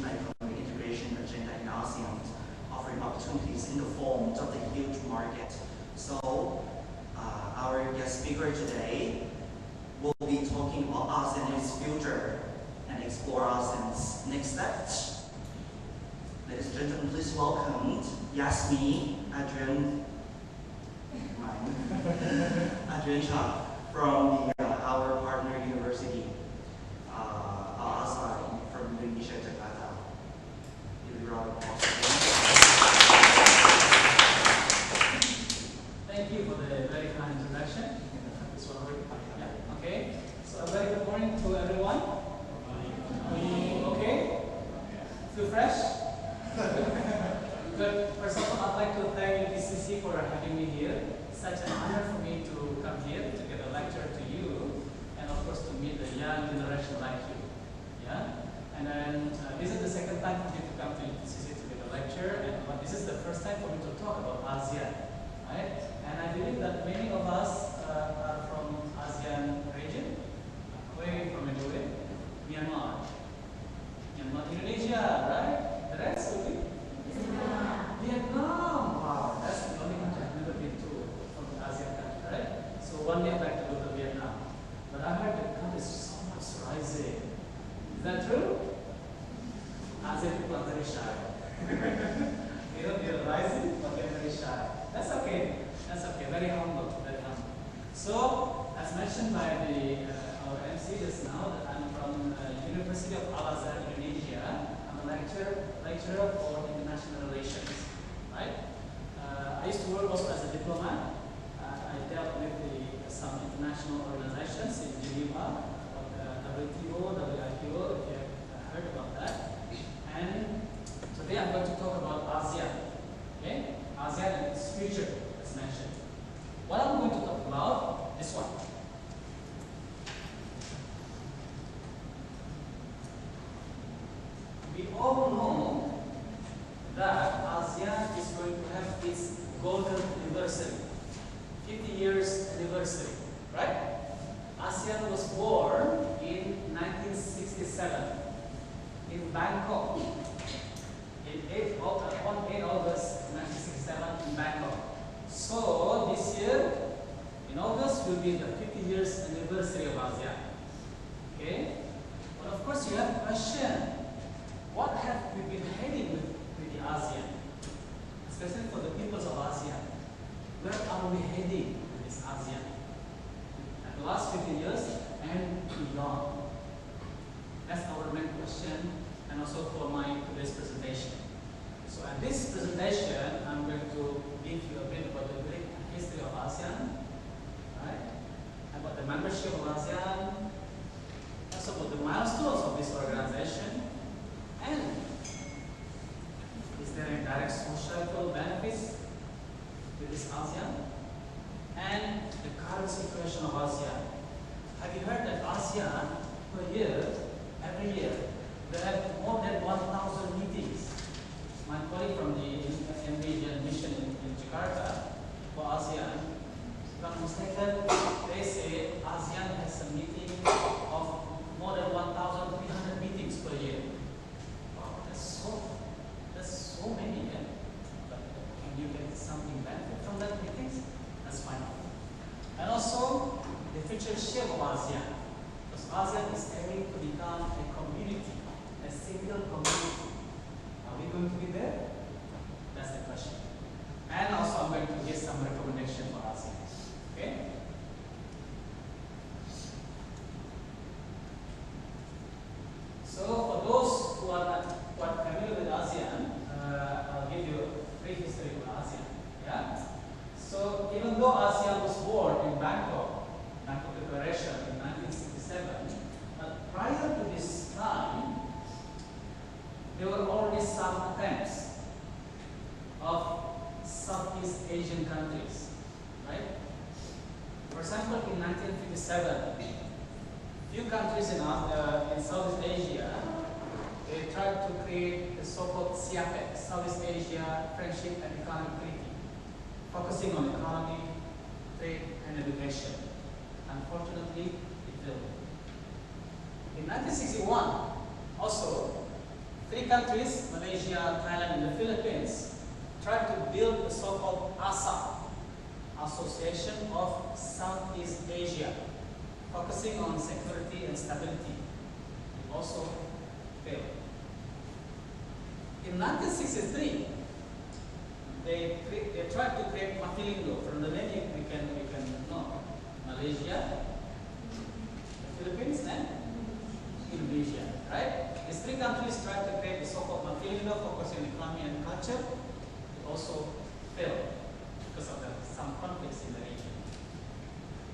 multi-economic integration agenda in ASEAN, offering opportunities in the form of the huge market. So, our guest speaker today will be talking about ASEAN and its future and explore ASEAN's next steps. Ladies and gentlemen, please welcome Yasmi, Adriansyah from our partner university, ASEAN from Indonesia, Jakarta. Give you a round of applause. Thank you for the very kind introduction. This one already? Yeah. Okay. So a very good morning to everyone. Are you okay? Feel fresh? Good. First of all, I'd like to thank UTCC for having me here. It's such an honor for me to come here to get a lecture to you, and of course to meet the young generation like you. Yeah. And then this is the second time for me to come to UTCC to get a lecture, and this is the first time for me to talk about ASEAN. Right? And I believe that many of us are from ASEAN region. Where are you from anyway? Myanmar. Myanmar, Indonesia, right? The rest will be? Vietnam. Wow, that's the only country I've never been to from the ASEAN country, right? So one day I'd like to go to Vietnam. But I heard the country is so much rising. Is that true? ASEAN people are very shy. They're rising, but they're very shy. That's okay. That's okay. Very humble. Very humble. So, as mentioned by our MC just now, that I'm from University of Al-Azhar, Indonesia. I'm a lecturer for international relations. Right? I used to work also as a diplomat. I dealt with some international organizations in Geneva, WTO, WIPO, if you have heard about that. And today I'm going to talk about ASEAN. Okay? ASEAN and its future, as mentioned. What I'm going to talk about, this one. We all know that ASEAN is going to have its golden anniversary, 50 years anniversary, right? ASEAN was born in 1967 in Bangkok. On 8 August 1967 in Bangkok. So this year, in August, will be the 50 years anniversary of ASEAN. Okay? But of course, you have a question. What have we been heading with the ASEAN? Especially for the peoples of ASEAN. Where are we heading with this ASEAN? At the last 50 years and beyond. That's our main question, and also for my today's presentation. So at this presentation, I'm going to give you a bit about the great history of ASEAN, right? About the membership of ASEAN, also about the milestones of this organization, and is there any direct societal benefits with this ASEAN, and the current situation of ASEAN. Have you heard that ASEAN per year, every year, they have more than 1,000 meetings? My colleague from the Envision mission in Jakarta for ASEAN, if I'm mistaken, they say ASEAN has a meeting of more than 1,300 meetings per year. Wow, that's so many, yeah? But can you get something benefit from that meetings? Let's find out. And also, the future shape of ASEAN. Because ASEAN is aiming to become a community, a single community. Are we going to be there? That's the question. And also I'm going to give some recommendation for ASEAN. Okay? So for those who are not quite familiar with ASEAN, I'll give you a brief history of ASEAN. Yeah? So even though ASEAN was born in Bangkok Declaration in 1967, but prior to this time, there were already some attempts of Southeast Asian countries, right? For example, in 1957, few countries in Southeast Asia, they tried to create the so-called SIAPEC, Southeast Asia Friendship and Economic Treaty, focusing on economy, trade, and education. Unfortunately, it failed. In 1961, also, 3 three countries, Malaysia, Thailand, and the Philippines, tried to build the so-called ASEAN, Association of Southeast Asia, focusing on security and stability. It also failed. In 1963, they tried to create Mafilingo. From the name we can know Malaysia, the Philippines, and Indonesia. Right? These three countries tried to create the so-called Mafilingo, focusing on economy and culture. It also failed because of some conflicts in the region.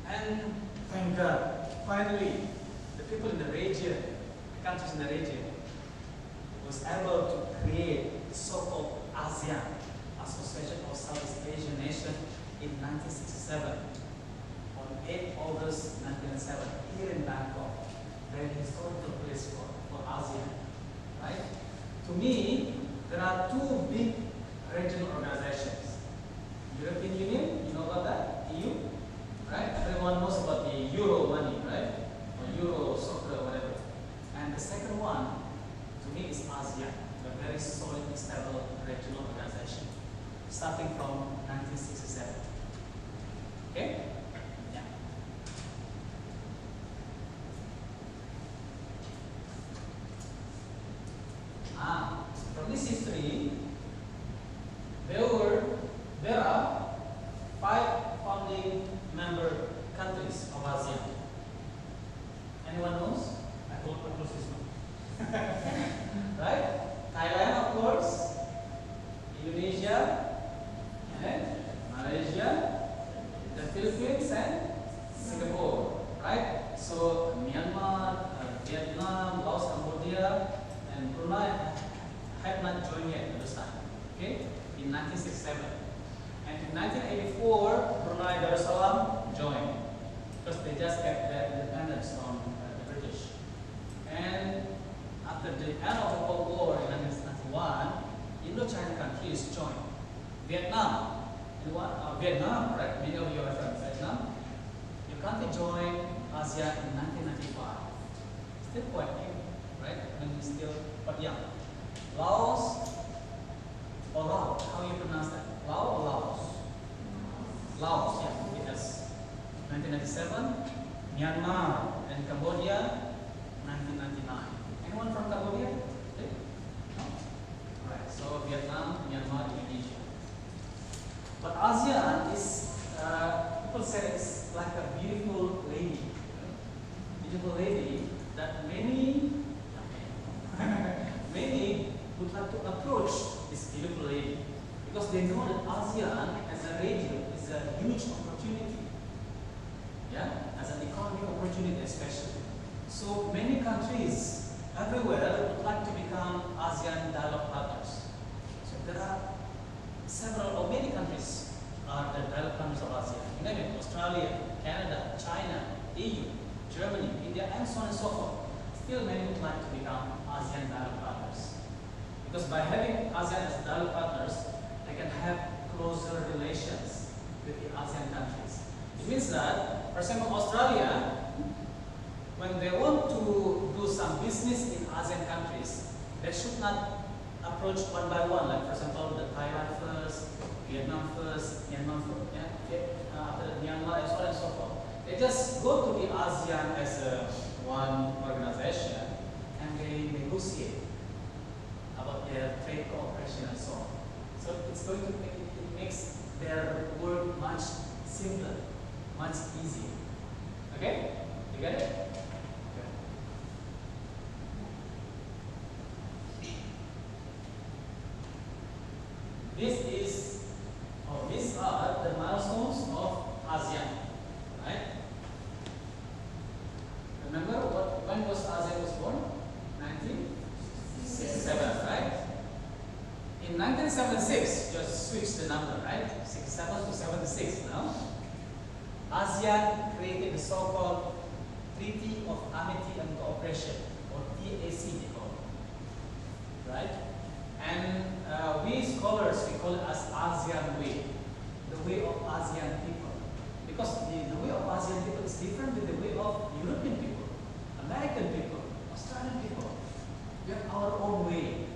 And thank God, finally, the people in the region, the countries in the region, was able to create the so-called ASEAN, Association of Southeast Asian Nations, in 1967, on 8 August 1997, here in Bangkok, very historical place for ASEAN, right? To me, there are two big regional organizations. European Union, you know about that? EU, right? Everyone knows about the Euro money, right? Or Euro soccer, whatever. And the second one, to me, is ASEAN, a very solid, stable regional organization, starting from 1967. Okay? Yeah. From this history, there are 5 founding member countries of ASEAN. Anyone knows? I hope I close this one. Right? Thailand, of course, Indonesia, and Malaysia, the Philippines, and Singapore. Right? So Myanmar, Vietnam, Laos, Cambodia, and Brunei had not joined yet at this time. Okay? In 1967. And in 1984, Brunei Darussalam joined because they just got their independence from the British. And after the end of the Cold War in 1991, Indo-China countries joined. Vietnam, Vietnam, right? Many of you are from Vietnam. Your country joined ASEAN in 1995. Still quite new, right? I mean, still quite young. Laos, or Laos, how you pronounce that? Laos or Laos? Laos, yeah, it has 1997. Myanmar and Cambodia, 1999. Anyone from Cambodia? No? Right, so Vietnam, Myanmar, Indonesia. But ASEAN is, people say it's like a beautiful lady. Beautiful lady that many would like to approach this beautiful lady because they know that ASEAN as a region is a huge opportunity. Yeah, as an economic opportunity especially. So many countries everywhere would like to become ASEAN dialogue partners. So there are several or many countries are the dialogue partners of ASEAN. You name it, Australia, Canada, China, EU, Germany, India, and so on and so forth. Still many would like to become ASEAN dialogue partners. Because by having ASEAN as dialogue partners, they can have closer relations with the ASEAN countries. It means that, for example, Australia, when they want to do some business in ASEAN countries, they should not approach one by one, like for example, the Thailand first, Vietnam first, Myanmar first, after Myanmar, and so on and so forth. They just go to the ASEAN as one organization and they negotiate about their trade cooperation and so on. So it's going to make it makes their work much simpler, much easier. Okay? You get it? Okay. These are the milestones of ASEAN, right? Remember when was ASEAN was born? 1967, right? In 1976, just switch the number, right? 67 to 76 now. ASEAN created the so-called Treaty of Amity and Cooperation, or TAC they call it, right? And we scholars, we call it as ASEAN way, the way of ASEAN people. Because the way of ASEAN people is different with the way of European people, American people, Australian people. We have our own way.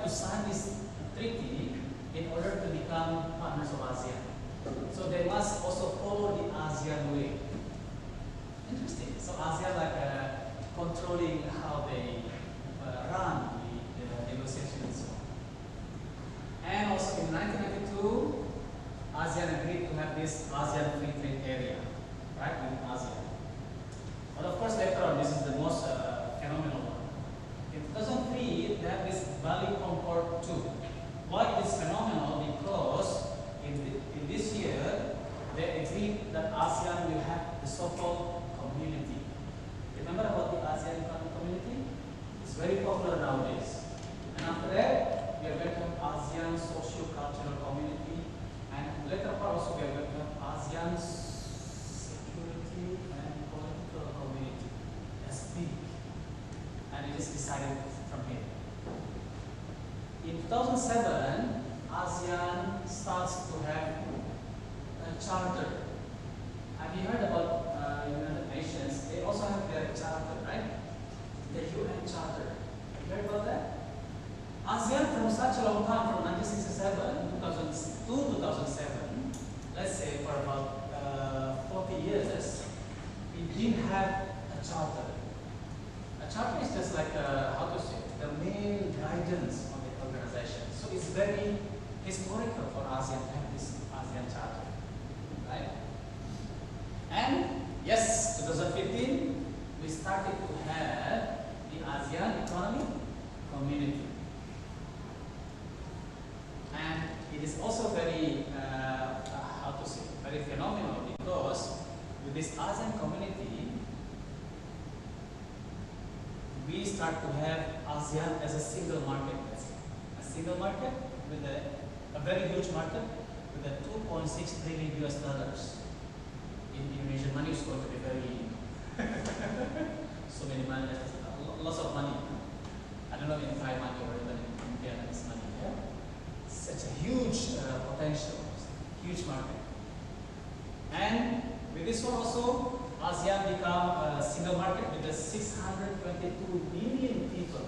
to sign this treaty in order to become partners of ASEAN. So they must also follow the ASEAN way. Interesting. So ASEAN controlling how they run the negotiations and so on. And also in 1992, ASEAN agreed to have this ASEAN Free Trade Area, right, with ASEAN. But of course later on, this is the most phenomenal one. In 2003, they have this Bali Concord 2. Why it is phenomenal? Because in this year, they agreed that ASEAN will have the so-called community. Remember about the ASEAN community? It's very popular nowadays. And after that, we are going to have ASEAN socio-cultural community. And later part also we are going to have ASEAN security and political community. That's big. And it is decided from here. In 2007, ASEAN starts to have a charter. Have you heard about United Nations? They also have their charter, right? The UN Charter. Have you heard about that? ASEAN from such a long time, from 1967 to 2007, let's say for about 40 years, we didn't have a charter. A charter is just like, how to say, the main guidance on the organization. So it's very historical for ASEAN to have this ASEAN Charter, right? And yes, 2015, we started to have the ASEAN Economic Community. And it is also very, how to say, very phenomenal because with this ASEAN community, we start to have ASEAN as a single market. A single market with a very huge market with a $2.6 trillion US. In Indonesian money is going to be very, so many money, lots of money. I don't know in Thai money or even in Vietnamese money. Yeah? Such a huge potential, huge market. And with this one also, ASEAN become a single market with the 622 million people.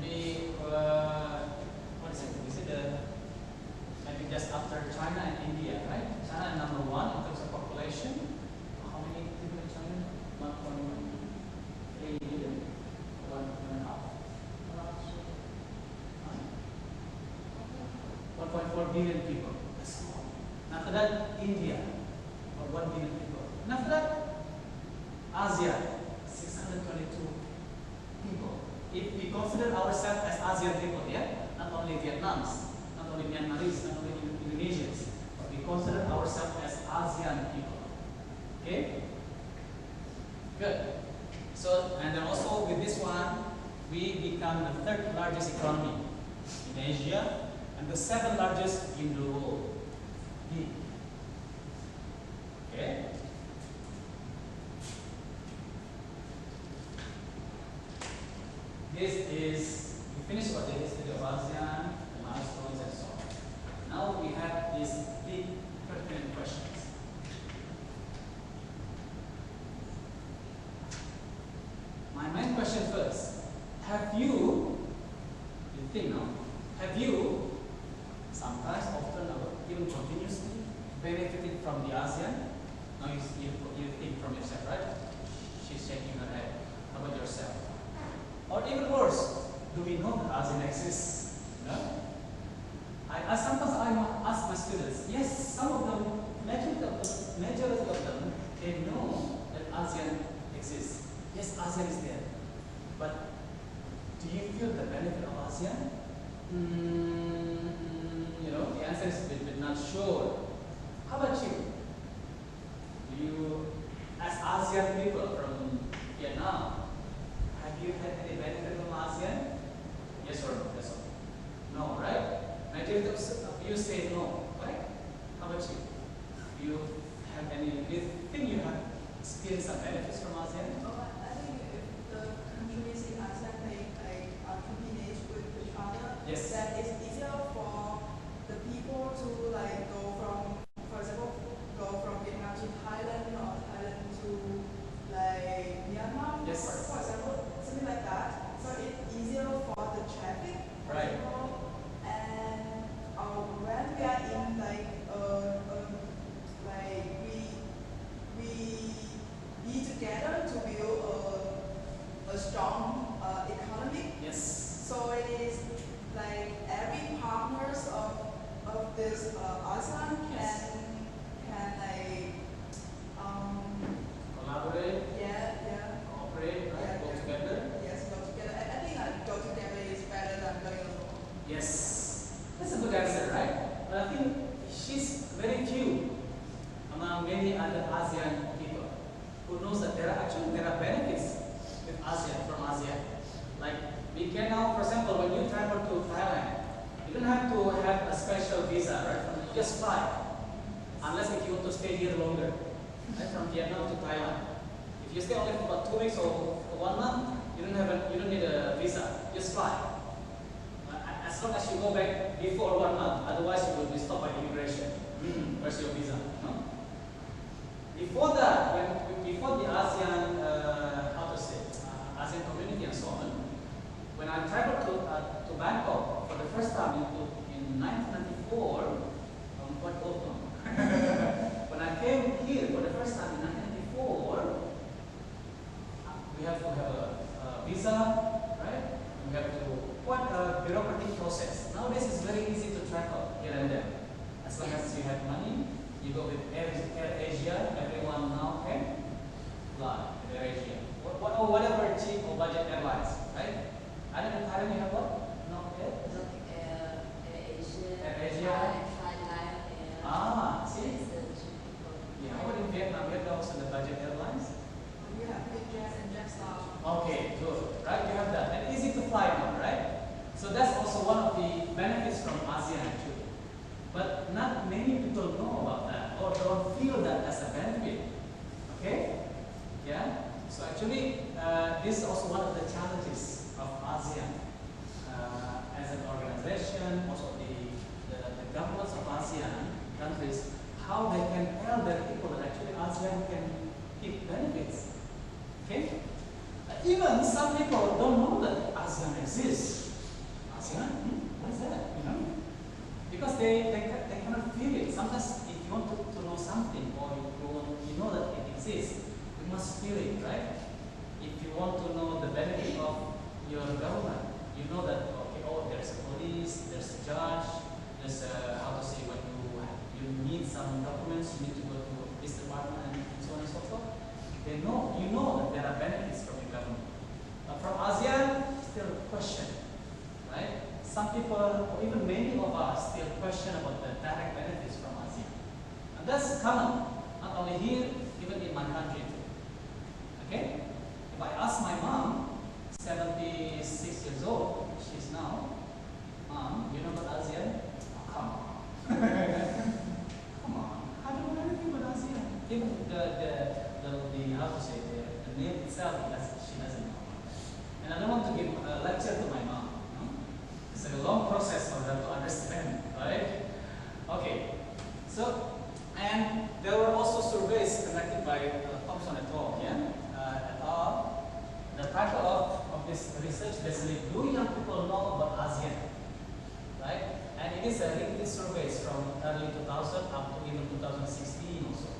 Maybe, what is it? Is it maybe just after China and India, right? China number one in terms of population. How many people in China? 1.3 billion? 1.5? 1.4 billion people. That's small. After that, India, about 1 billion people. And after that, ASEAN, 622 people. If we consider ourselves as ASEAN people, yeah, not only Vietnamese, not only Myanmarese, not only Indonesians, but we consider ourselves as ASEAN people. Okay? Good. So, and then also with this one, we become the third largest economy in Asia and the seventh largest in the world. Okay? This is, we finished about the history of ASEAN, the milestones and so on. Now we have these big pertinent questions. My main question first, have you think now, have you sometimes, often, or even continuously benefited from the ASEAN? Now you think from yourself, right? She's shaking her head. How about yourself? Or even worse, do we know that ASEAN exists? No? Sometimes I ask my students, yes, some of them, majority of them, they know that ASEAN exists. Yes, ASEAN is there. But do you feel the benefit of ASEAN? The answer is a bit not sure. How about you? Do you, as ASEAN people from Vietnam, have you had any benefit from ASEAN? Yes or no? Yes or no? No, right? Majority of you say no, right? How about you? Do you have any, do you think you have experienced some benefits from ASEAN? I think if the countries in ASEAN coordinate with each other, yes, that it's easier for the people to go from, for example, go from Vietnam to Thailand or Thailand to Myanmar, yes, for example, something like that. So it's easier for the traffic, for You don't have to have a special visa, right? You just fly. Unless if you want to stay here longer, right? From Vietnam to Thailand. If you stay only for about 2 weeks or 1 month, you don't need a visa. Just fly. As long as you go back before 1 month, otherwise you will be stopped by immigration. Where's your visa? No? Before that, before the ASEAN, ASEAN community and so on, when I traveled to Bangkok for the first time in 1994, I'm quite old now. When I came here for the first time in 1994, we have to have a visa, right? We have to quite a bureaucratic process. Nowadays it's very easy to travel here and there. As long as you have money, you go with AirAsia, everyone now can fly with AirAsia. Or whatever cheap or budget airlines, right? I don't know, Thailand you have what? No, AirAsia. Ah, see? Yeah, how about in Vietnam? You have also the budget airlines? We have big jets and Jetstar. Okay, good. Right, you have that. And easy to fly now, right? So that's also one of the benefits from ASEAN actually. But not many people know about that or don't feel that as a benefit. Okay? Yeah? So actually, this is also one of the challenges of ASEAN as an organization, also the governments of ASEAN countries, how they can tell their people that actually ASEAN can give benefits. Okay? Even some people don't know that ASEAN exists. ASEAN? What is that? You know? Because they cannot feel it. Sometimes if you want to know something or you know that it exists, you must feel it, right? If you want to know the benefit of your government, you know that, okay, oh, there's a police, there's a judge, there's a, how to say, when you need some documents, you need to go to this department and so on and so forth. You know that there are benefits from your government. But from ASEAN, still a question, right? Some people, or even many of us, still question about the direct benefits from ASEAN. And that's common, not only here, even in my country too. Okay? If I ask my mom, 76 years old, she's now, Mom, you know about ASEAN? Oh, come on. Come on. I don't know anything about ASEAN. Even the how to say, the name itself, she doesn't know. And I don't want to give a lecture to my mom. No? It's a long process for her to understand, right? Okay. So, and there were also surveys conducted by Thompson et al. The title of this research basically, do young people know about ASEAN? Right? And it is a repeated surveys from early 2000 up to even 2016 also.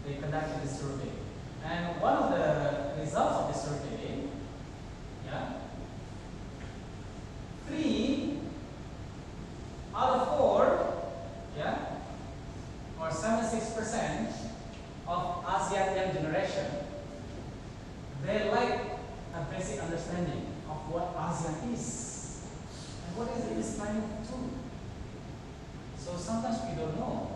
They conducted this survey. And one of the results of the survey, yeah, 3 out of 4, yeah, or 76% of ASEAN young generation, they like a basic understanding of what ASEAN is and what is it is trying to do. So sometimes we don't know.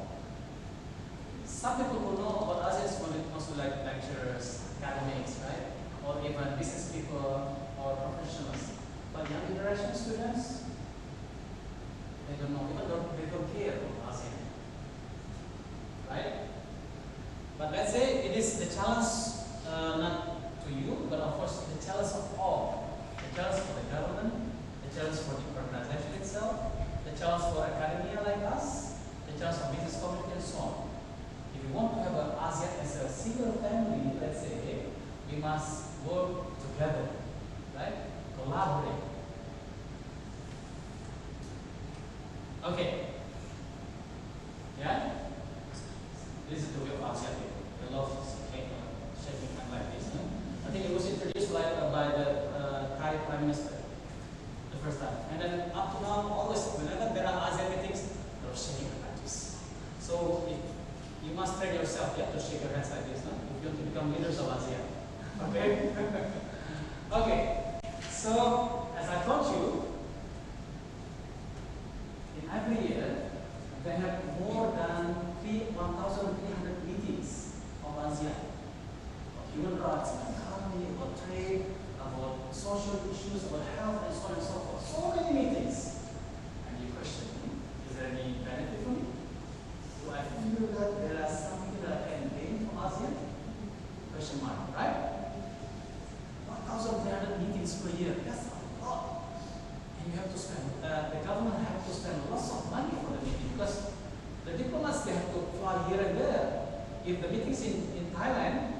Some people who know about ASEAN when it comes to like lecturers, academics, right? Or even business people or professionals. But young generation students, they don't know, even though they don't care about ASEAN. Right? But let's say it is the challenge not to you, but of course the challenge of all. The challenge for the government, the challenge for the organization itself, the challenge for academia like us, the challenge for business community and so on. If we want to have an ASEAN as a single family, let's say, we must work together, right? Collaborate. Okay. Yeah? This is the way of ASEAN people. They love shaking hand like this. Huh? I think it was introduced by the Thai Prime Minister the first time. And then up to now, always, whenever there are ASEAN meetings, they're shaking hand like this. So you must train yourself, you have to shake your hands like this, no? If you want to become leaders of ASEAN. Okay? Okay. So, as I told you, in every year, they have more than 1,300 meetings of ASEAN. About human rights, about economy, about trade, about social issues, about health, and so on and so forth. So many meetings. And you question. Is there any benefit for me? Do I feel that there is something that I can gain from ASEAN? Question mark, right? 1,300 meetings per year. That's a lot. And you have to spend, the government have to spend lots of money for the meeting because the diplomats, they have to fly here and there. If the meeting's in Thailand,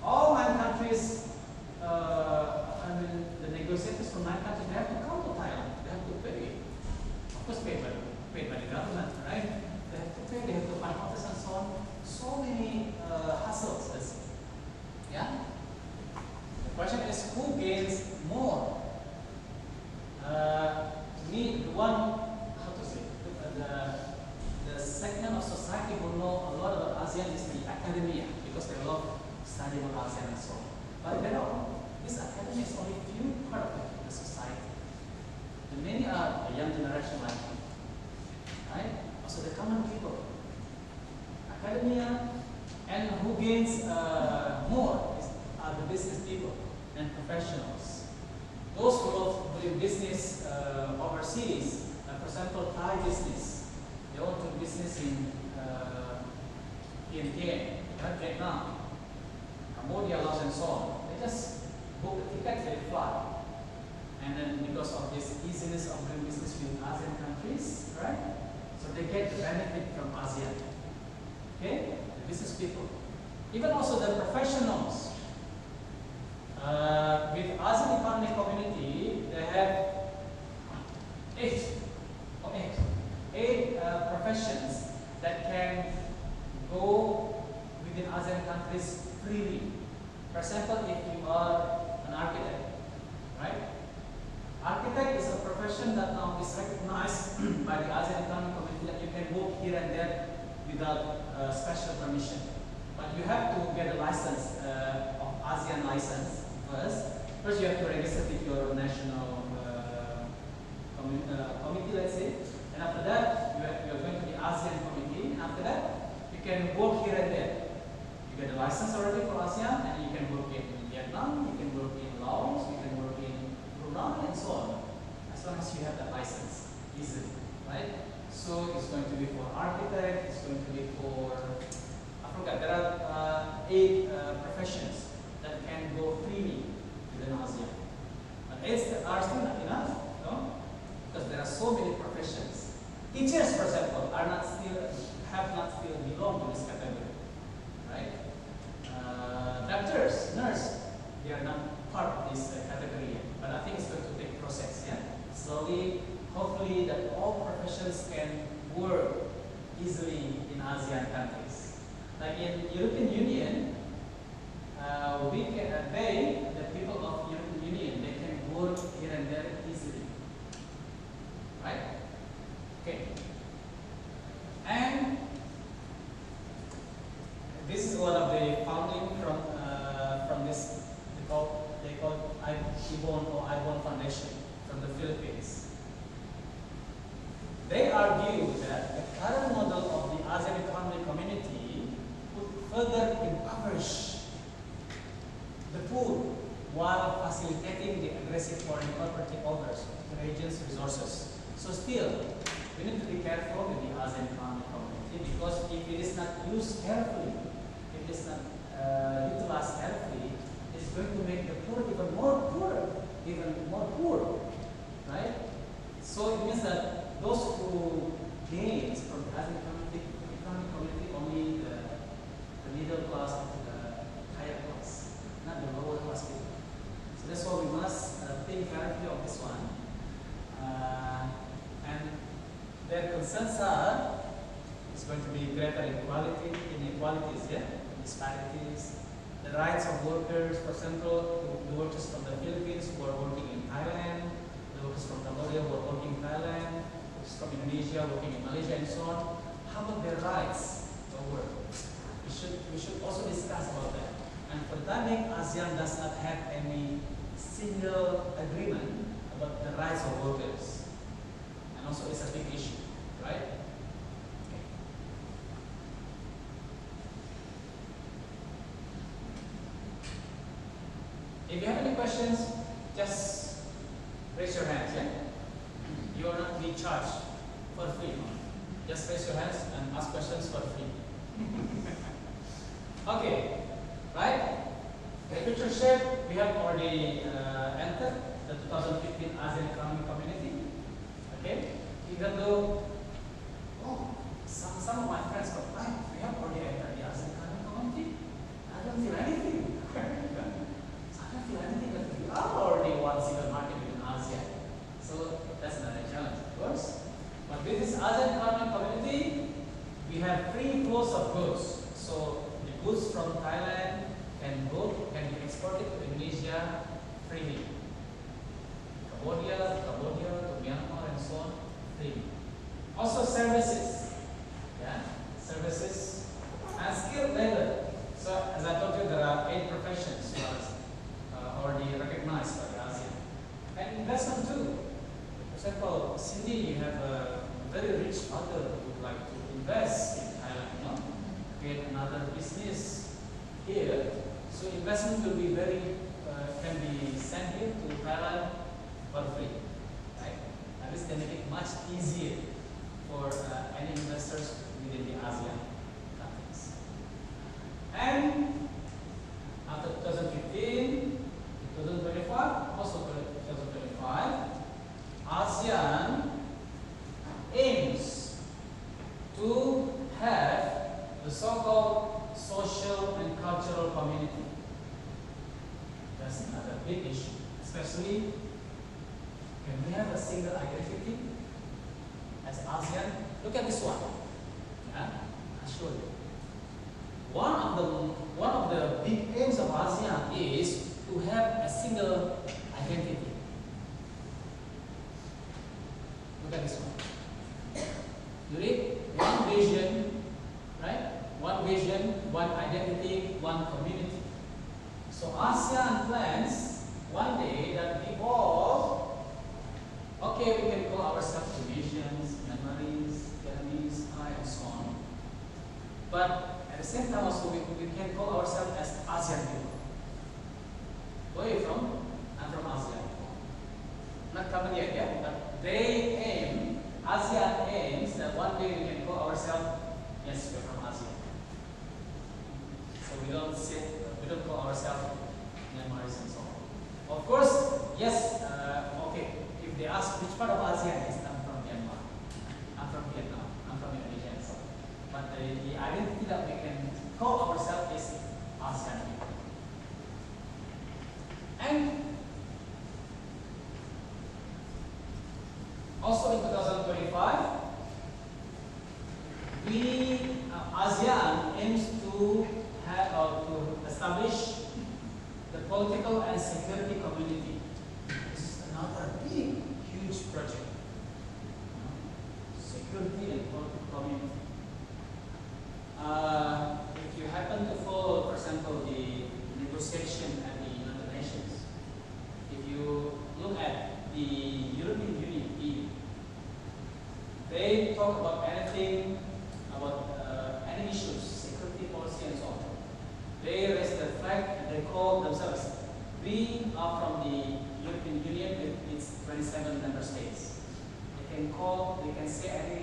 all 9 countries, the negotiators from 9 countries, they have to come to Thailand. They have to pay. Of course, paid by the government, right? They have to pay, they have to find hotels and so on. So many hassles. Yeah? The question is, who gains more? To me, the one, how to say, the segment of society who know a lot about ASEAN is the academia, because they love studying about ASEAN and so on. But they don't. This academia is only a few part of the society. The many are the young generation like me, right? Also the common people. Academia, and who gains more are the business people and professionals. Those who love doing business overseas, for example, Thai business, they want to do business in Vietnam, Cambodia, Laos, and so on. They just book the tickets, they fly. And then because of this easiness of doing business with ASEAN countries, right? So they get the benefit from ASEAN. Okay? The business people. Even also the professionals. With ASEAN Economic Community, they have eight professions that can go within ASEAN countries freely. For example, if you are an architect, right? Architect is a profession that now is recognized by the ASEAN Economic Community that you can work here and there without special permission. But you have to get a license, of ASEAN license first. First you have to register with your national committee, let's say. And after that, you are going to the ASEAN committee. And after that, you can work here and there. You get a license already for ASEAN, and you can work in Vietnam, you can work in Laos, you can work in Brunei, and so on. As long as you have that license, easily, right? So it's going to be for architect, it's going to be for, I forgot, there are 8 professions that can go freely within ASEAN. But 8 are still not enough, no? Because there are so many professions. Teachers, for example, have not still belong to this category, right? Doctors, nurse, they are not part of this category yet. But I think it's going to take process, yeah? Slowly, hopefully that all professions can work easily in ASEAN countries. Like in European Union, the people of European Union, they can work here and there easily, right? Okay. And this is one of the founding from this, they call IBON Foundation from the Philippines. They argue that the current model of the ASEAN Economic Community would further impoverish the poor while facilitating the aggressive foreign property owners of the region's resources. So still, we need to be careful with the ASEAN Economic Community, because if it is not used carefully, if it is not utilized carefully, it's going to make the poor even more poor, right? So it means that those who gains from the ASEAN Economic Community only the middle class and the higher class, not the lower class people. So that's why we must think carefully of this one. And their concerns are it's going to be greater inequalities, yeah? Disparities, the rights of workers, for example, the workers from the Philippines who are working in Thailand, the workers from Cambodia who are working in Thailand, workers from Indonesia working in Malaysia, and so on. How about their rights of work? We should also discuss about that. And for the time being, ASEAN does not have any single agreement about the rights of workers. And also it's a big issue, right? Okay. If you have any questions, just raise your hands, yeah? You are not being charged for free. Just raise your hands and ask questions for free. Okay, right? The future shape, we have already entered the 2015 ASEAN Economic Community. Okay, even though, some of my friends go, right, we have already entered the ASEAN Economic Community. I don't feel anything. I don't feel anything, but we are already one single market within ASEAN. So that's another challenge, of course. But with this ASEAN Economic Community, we have free flows of goods. So the goods from Thailand can be exported to Indonesia freely. Cambodia to Myanmar and so on freely. Also services, services and skilled labor. So as I told you, there are 8 professions already recognized by the ASEAN. And investment too. For example, Cindy, you have a very rich father who would like to invest in Thailand, create another business here. So investment will be can be sent here to Thailand for free, right? And this can make it much easier for any investors within the ASEAN countries. And after 2015, 2025, also 2025, ASEAN aims to have the so-called social and cultural community. That's another big issue, especially can we have a single identity as ASEAN? Look at this one. I'll show you. One of the big aims of ASEAN is to have a single identity. Look at this one. You read? One vision, right? One vision, one identity, one community. So ASEAN plans one day that we all, okay, we can call ourselves Indonesians, Myanmaris, Vietnamese, Thai, and so on. But at the same time also we can call ourselves as ASEAN people. Where are you from? I'm from ASEAN. Not common yet, yeah? But they aim, ASEAN aims that one day we can call ourselves, yes, we're from ASEAN. So we don't call ourselves Myanmaris and so on. Of course, yes, okay, if they ask which part of ASEAN is, I'm from Myanmar, I'm from Vietnam, I'm from Indonesia and so on. But the identity that we can call ourselves is ASEAN people. And also in 2025, ASEAN aims to have or to establish the political and security community. This is another big, huge project. Security and political community. If you happen to follow, for example, the negotiation at the United Nations, if you look at the European Union, EU, they talk about anything, about any issues, security policy and so on. They raise the flag and they call themselves, we are from the European Union with its 27 member states. They can say any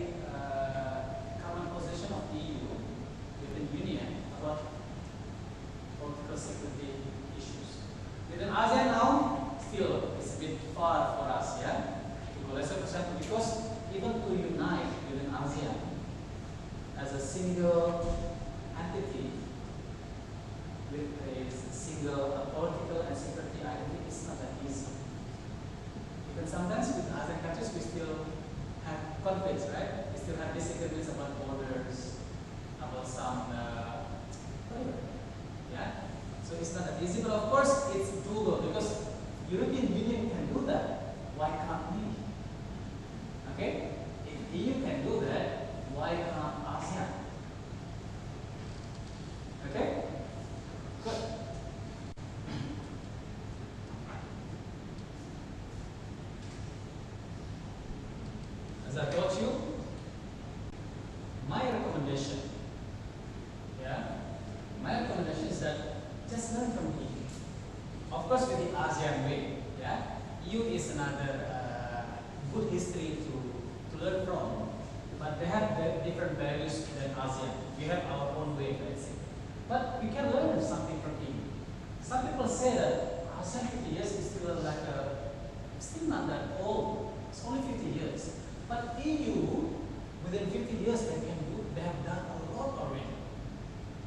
common position of the EU, European Union, about political security issues. Within ASEAN now, still it's a bit far for us, to go less percent, because even to unite within ASEAN as a single entity with a single political and security identity is not that easy. Even sometimes with other countries we still have conflicts, right? We still have disagreements about borders, about some whatever. So it's not that easy, but of course it's doable because European Union can do that. Why can't we? Okay? If EU can do that, why can't ASEAN? Okay? Good. As I told you, my recommendation is that just learn from EU. Of course, with the ASEAN way, EU is another good history to learn from. but they have different values than ASEAN. We have our own way, let's say. But we can learn something from EU. Some people say that ASEAN 50 years is still still not that old. It's only 50 years. But EU, within 50 years, they have done a lot already.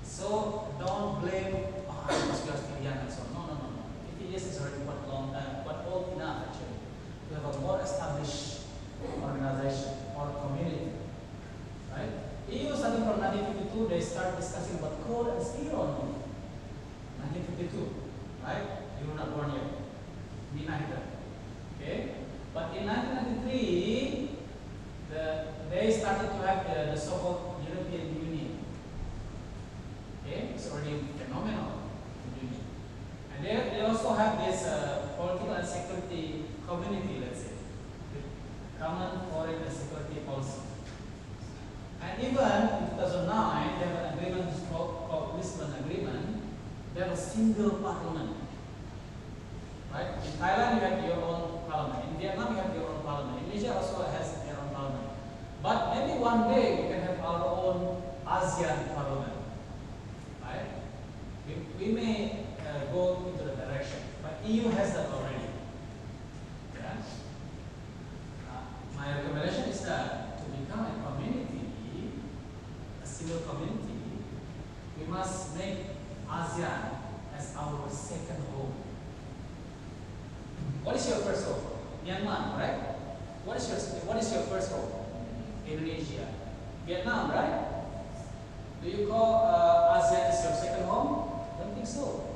So don't blame, because we are still young and so on. No. 50 years is already quite long, quite old enough actually. We have a more established organization or community, right? EU starting from 1952, they start discussing about coal and steel only. 1952, right? You were not born yet. Me neither. Okay? But in 1993, they started to have the so-called European Union. Okay? It's already phenomenal. Union. And they also have this political and security community, let's say. Common foreign and security policy. And even in 2009, they have an agreement called Lisbon Agreement. They have a single parliament. Right? In Thailand, you have your own parliament. In Vietnam, you have your own parliament. Indonesia also has their own parliament. But maybe one day we can have our own ASEAN parliament. Right? We may go into the direction, but EU has that already. Yeah? My recommendation is that to become a community, a single community, we must make ASEAN as our second home. What is your first home? Myanmar, right? What is your first home? Indonesia. Vietnam, right? Do you call ASEAN as your second home? I don't think so.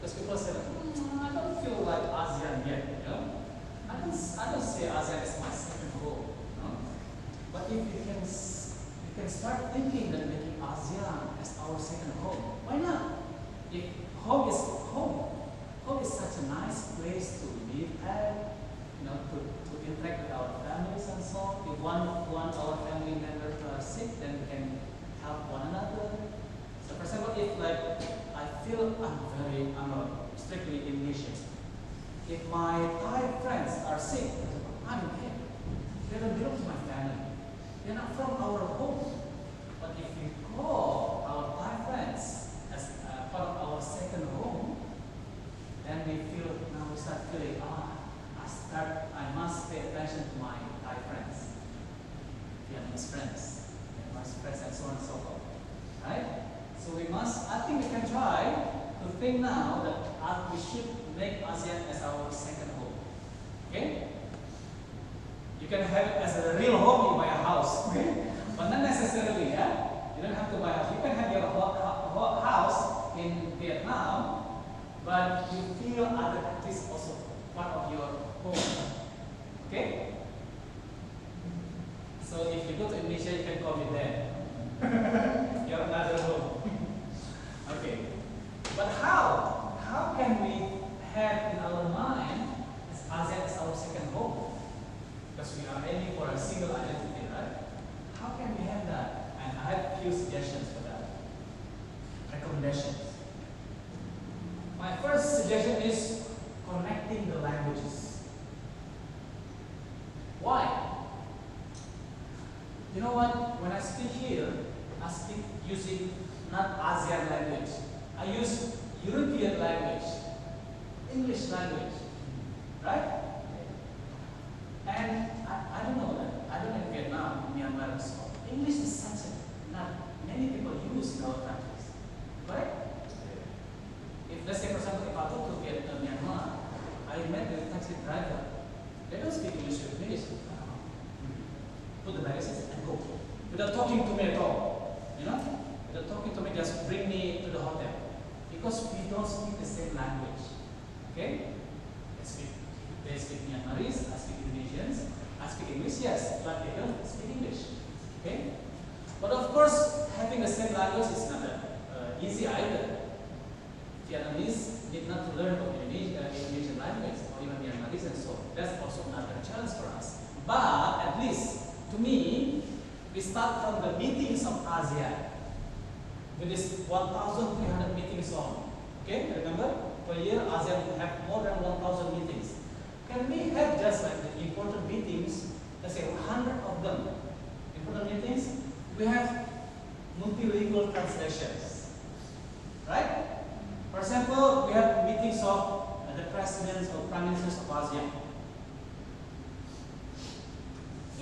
Because people say, I don't feel like ASEAN yet, you know? I don't say ASEAN is my second home. You know? But if you can start thinking that making ASEAN as our second home, why not? If home is such a nice place to live at, you know, to interact with our families and so on. If one our family members are sick, then we can help one another. So for example, if like I feel I'm a strictly Indonesian. If my Thai friends are sick, I'm okay. They don't belong to my family. They're not from our home. But if we call our Thai friends as part of our second home, then we start feeling, I must pay attention to my Thai friends, Vietnamese friends, and so on and so forth. Right? So I think we can try to think now that we should make ASEAN as our second home. Okay? You can have it as a real home, you buy a house, okay? But not necessarily, yeah? You don't have to buy a house. You can have your house in Vietnam, but you feel other countries also part of your home. Okay? So if you go to Indonesia, you can call me there. You're another home. Okay. But how? How can we have in our mind as ASEAN as our second home? Because we are aiming for a single identity, right? How can we have that? And I have a few suggestions for that. Recommendations. My first suggestion is connecting the languages. Why? You know what? When I speak here, I speak using not ASEAN language. I use European language, English language, right? And I don't know that. I don't know in Vietnam, Myanmar, and so on. English is such a not many people use in our countries, right? If let's say, for example, if I go to Vietnam, Myanmar, I met with a taxi driver. They don't speak English with me. Put the baggage and go without talking to me at all. You know, without talking to me, just bring me to the hotel because we don't speak the same language. Okay? They speak Myanmarese, I speak Indonesians, I speak English, yes, but they don't speak English. Okay? But of course, having the same language is not easy either. Vietnamese need not to learn Indonesian language or even Myanmarese and so on. That's also another challenge for us. But at least, to me, we start from the meetings of ASEAN with this 1,300 meetings on. Okay, remember? Per year, ASEAN will have more than 1,000 meetings. Can we have just like the important meetings, let's say 100 of them, important presidents or prime ministers of ASEAN.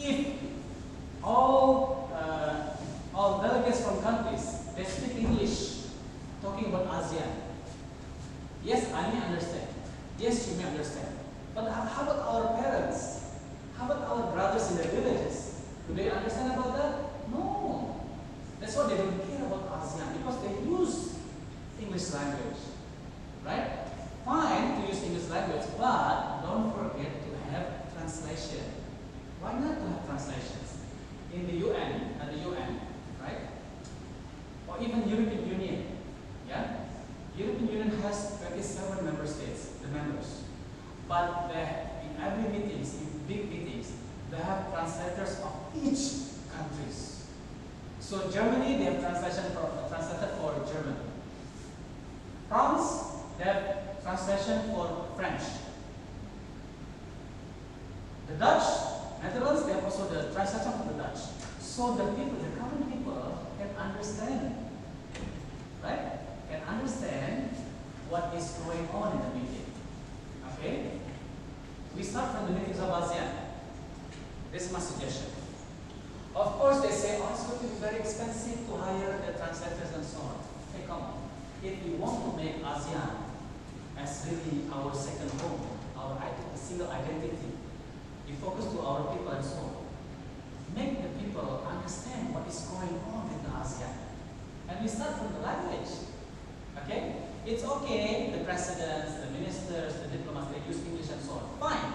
If all delegates from countries, they speak English, talking about ASEAN, yes, I may understand. Yes, you may understand. But how about our parents? How about our brothers in the villages? Do they understand about that? No. That's why they don't care about ASEAN, because they use English language. Right? Fine to use English language, but don't forget to have translation. Why not to have translations? In the UN, right? Or even European Union, yeah? European Union has 27 member states, the members. But in every meetings, in big meetings, they have translators of each countries. So Germany, they have translator for German. France, they have translation for French. The Dutch, Netherlands, they have also the translation for the Dutch. So the people, the common people can understand, right? Can understand what is going on in the meeting. Okay? We start from the meetings of ASEAN. This is my suggestion. Of course, they say, oh, it's going to be very expensive to hire the translators and so on. Hey, come on. If we want to make ASEAN as really our second home, our single identity, we focus to our people and so on. Make the people understand what is going on in the ASEAN. And we start from the language. Okay? It's okay, the presidents, the ministers, the diplomats, they use English and so on. Fine.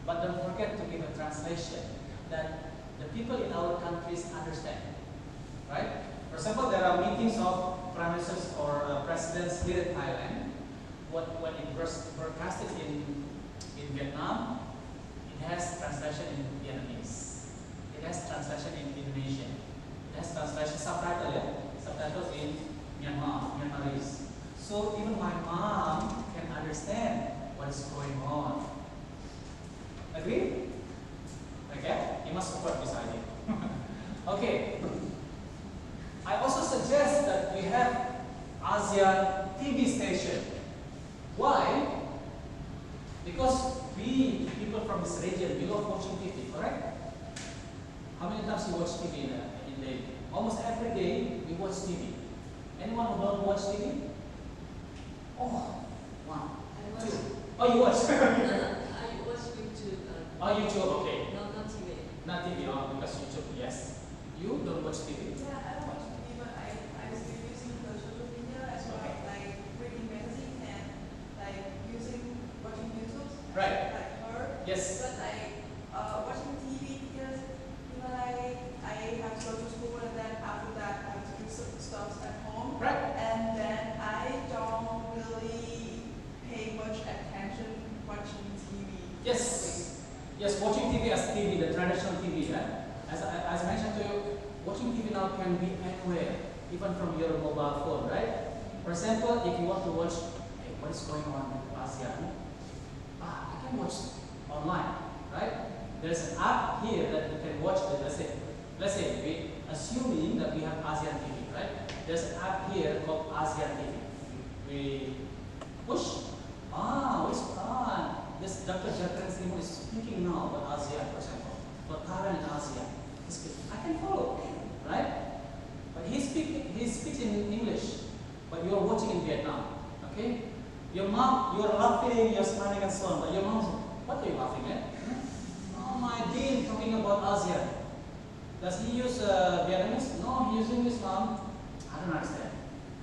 But don't forget to give a translation that the people in our countries understand. Right? For example, there are meetings of prime ministers or presidents here in Thailand. When it broadcasted in Vietnam, it has translation in Vietnamese. It has translation in Indonesian. It has translation subtitles in Myanmarese. So even my mom can understand what is going on. Agree? Okay? You must support this idea. Okay. I also suggest that we have ASEAN TV station. Why? Because we, people from this region, we love watching TV, correct? How many times you watch TV in a day? Almost every day we watch TV. Anyone who don't watch TV? Oh, one, two. Oh, you watch? I watch YouTube. Oh, YouTube, okay. No, not TV. Not TV, oh, because YouTube, yes. You don't watch TV? Yeah, I don't watch TV, but I still using the social media as well, Okay. like reading magazine and like watching YouTube. Right. Like her. Yes. But watching TV because I have to go to school and then after that I have to do some stuff at home. Right. And then I don't really pay much attention watching TV. Yes. Yes, watching TV as TV, the traditional TV, right? As I mentioned to you, watching TV now can be anywhere, even from your mobile phone, right? For example, if you want to watch what is going on in ASEAN, you can watch online, right? There's an app here that you can watch it. Let's say we assuming that we have ASEAN TV, right? There's an app here called ASEAN TV. We push. What's on? This Dr. Jacqueline Simon is speaking now about ASEAN, for example, about Thailand and ASEAN. I can follow, right? But he speaks in English, but you're watching in Vietnam, okay? Your mom, you're laughing, you're smiling and so on, but your mom says, what are you laughing at? Oh, my dean talking about ASEAN. Does he use Vietnamese? No, he uses English, mom. I don't understand.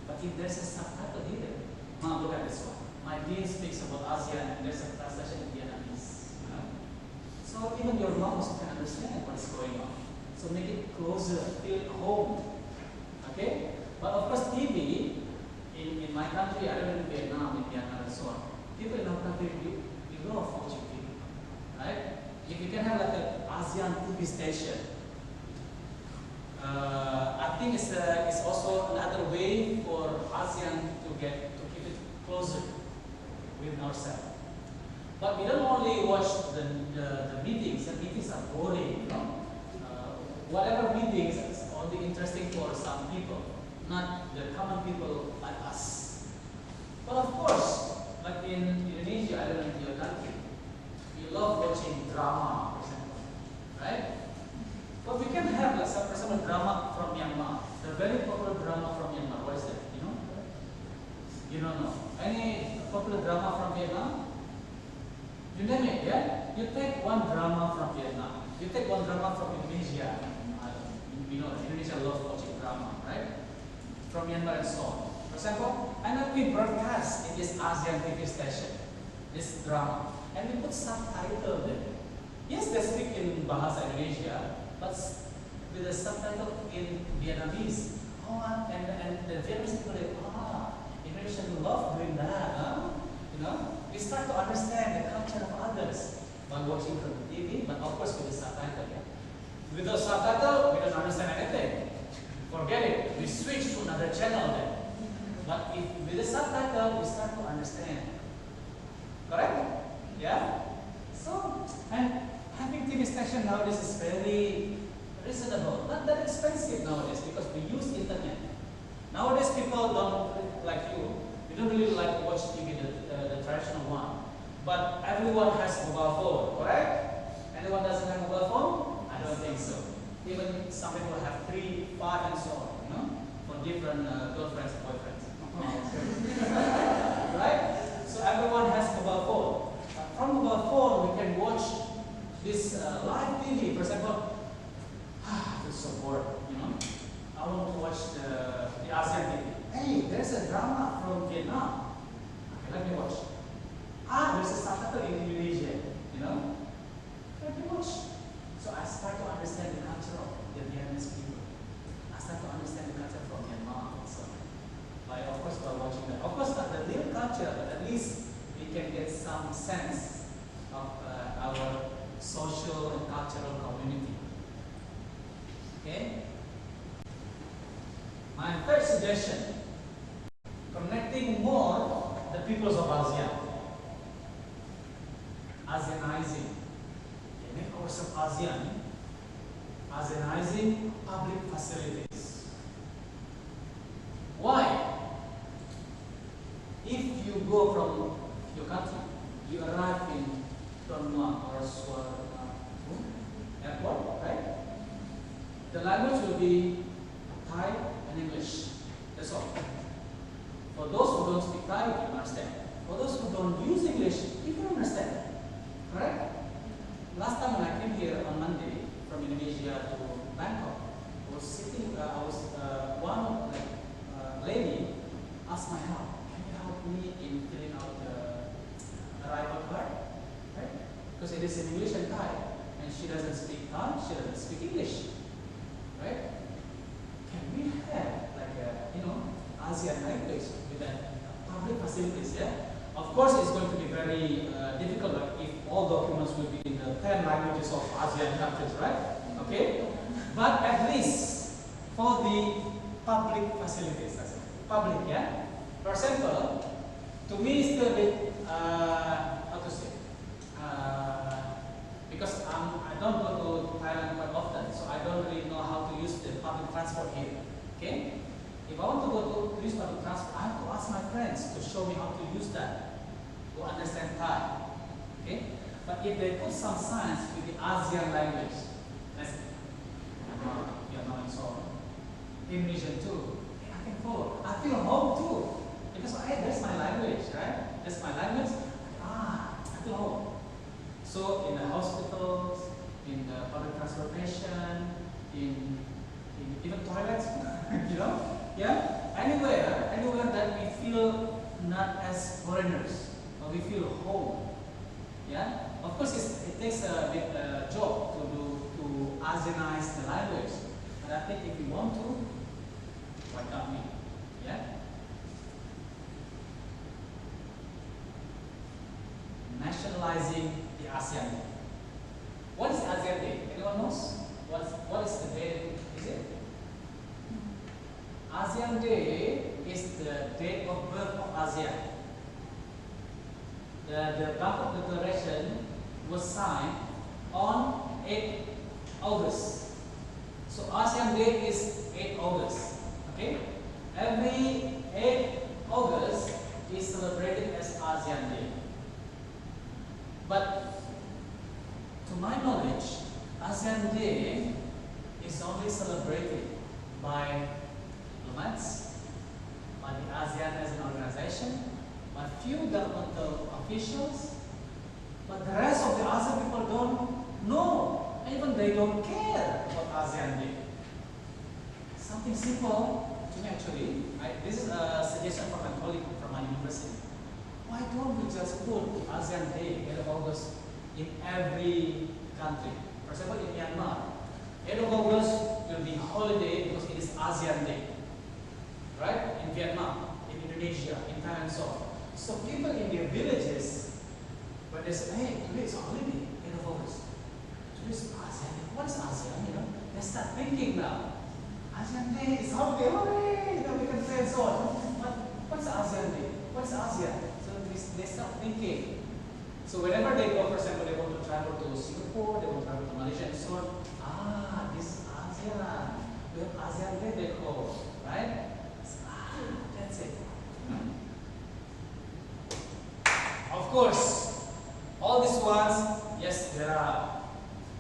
But if there's a subtitle here, mom, look at this one. My dean speaks about ASEAN and there's a translation in Vietnamese. You know? So even your mom also can understand what is going on. So make it closer, feel at home. Okay? But of course TV, in my country, I live in Vietnam, in Myanmar and so on. People in our country, we love watching TV. Right? If you can have like an ASEAN TV station, I think it's also another way for ASEAN to keep it closer with ourselves. But we don't only watch the meetings. The meetings are boring, you know. Whatever meetings is only interesting for some people, not the common people like us. But of course, like in Indonesia, watching drama, for example, right? But we can have, like, for example, drama from Myanmar. The very popular drama from Myanmar. What is that? You know? You don't know. Any popular drama from Vietnam? You name it, yeah? You take one drama from Vietnam. You take one drama from Indonesia. You know, Indonesia loves watching drama, right? From Myanmar and so on. For example, and then we broadcast in this ASEAN TV station, this drama, and we put subtitle there. Yes, they speak in Bahasa Indonesia, but with a subtitle in Vietnamese. Oh, and the Vietnamese people like, Indonesians love doing that, huh? You know, we start to understand the culture of others by watching from the TV, but of course with the subtitle. Yeah? With the subtitle, we don't understand anything. Forget it. We switch to another channel then. But if with the subtitle, we start to understand. Correct? Yeah? So, and having TV station nowadays is very reasonable, not that expensive nowadays because we use internet. Nowadays people don't, like you don't really like to watch TV, the traditional one. But everyone has mobile phone, correct? Anyone doesn't have mobile phone? I don't think so. Even some people have 3, 5 and so on, you know, for different girlfriends and boyfriends. Right? So everyone has mobile phone. From mobile phone, we can watch this live TV. For example, I feel so bored, you know. I want to watch the ASEAN TV. Hey, there's a drama from Vietnam. Okay, let me watch. There's a subtitle in Indonesia, you know. Let me watch. So I start to understand the culture of the Vietnamese people. I start to understand the culture from Myanmar also. Of course, by watching that. Of course, not the real culture, but at least we can get some sense of our social and cultural community. Okay? My third suggestion, connecting more the peoples of ASEAN. ASEANizing. Make ourselves ASEAN. ASEANizing public facilities. Why? If you go from your country, you arrive in Tonma or airport, right? The language will be Thai and English. That's all. For those who don't speak Thai, you can understand. For those who don't use English, you can understand. Correct? Last time when I came here on Monday from Indonesia to Bangkok, I was sitting, one lady asked my help. Can you help me in filling out the arrival card? Right? Because it is in English and Thai, and she doesn't speak Thai, she doesn't speak English. Right? Can we have like a, ASEAN language with that public facilities? Yeah. Of course, it's going to be very difficult like, if all documents will be in the 10 languages of ASEAN countries, right? Okay? But at least for the public facilities, public, yeah? For example, to me it's still a bit, how to say, because I don't go to Thailand quite often, so I don't really know how to use the public transport here, okay? If I want to go to use public transport, I have to ask my friends to show me how to use that, to understand Thai, okay? But if they put some signs with the ASEAN language, let's say, Vietnam and so on, Indonesian too, I can follow. I feel home too, because that's my language, right? That's my language. I feel home. So in the hospitals, in the public transportation, in even toilets, yeah, anywhere that we feel not as foreigners, but we feel home, yeah. Of course, it takes a bit job to ASEANize the language, but I think if we want to, why not we, yeah. Nationalizing the ASEAN Day. What is ASEAN Day? Anyone knows? What is the day? Is it? ASEAN Day is the date of birth of ASEAN. The Bangkok Declaration was signed on 8 August. So ASEAN Day is 8 August. Okay? Every 8 August is celebrated as ASEAN Day. But my knowledge, ASEAN Day is only celebrated by diplomats, by the ASEAN as an organization, by few governmental officials, but the rest of the ASEAN people don't know, even they don't care about ASEAN Day. Something simple to me actually. This is a suggestion from a colleague from my university. Why don't we just put the ASEAN Day, 8th of August, in every country? For example, in Myanmar, 8th of August will be holiday because it is ASEAN Day. Right? In Vietnam, in Indonesia, in Thailand, and so on. So people in their villages, when they say, hey, today is a holiday, 8th of August. Today is ASEAN Day. What is ASEAN? You know, they start thinking now. ASEAN Day is holiday, hooray! You know, we can say and so on. But what's ASEAN Day? What's ASEAN? So they start thinking. So whenever they go, for example, they want to travel to Singapore, they want to travel to Malaysia and so on. Ah, this is ASEAN. We have ASEAN Day, they call, right? That's it. Of course, all these ones, yes, there are,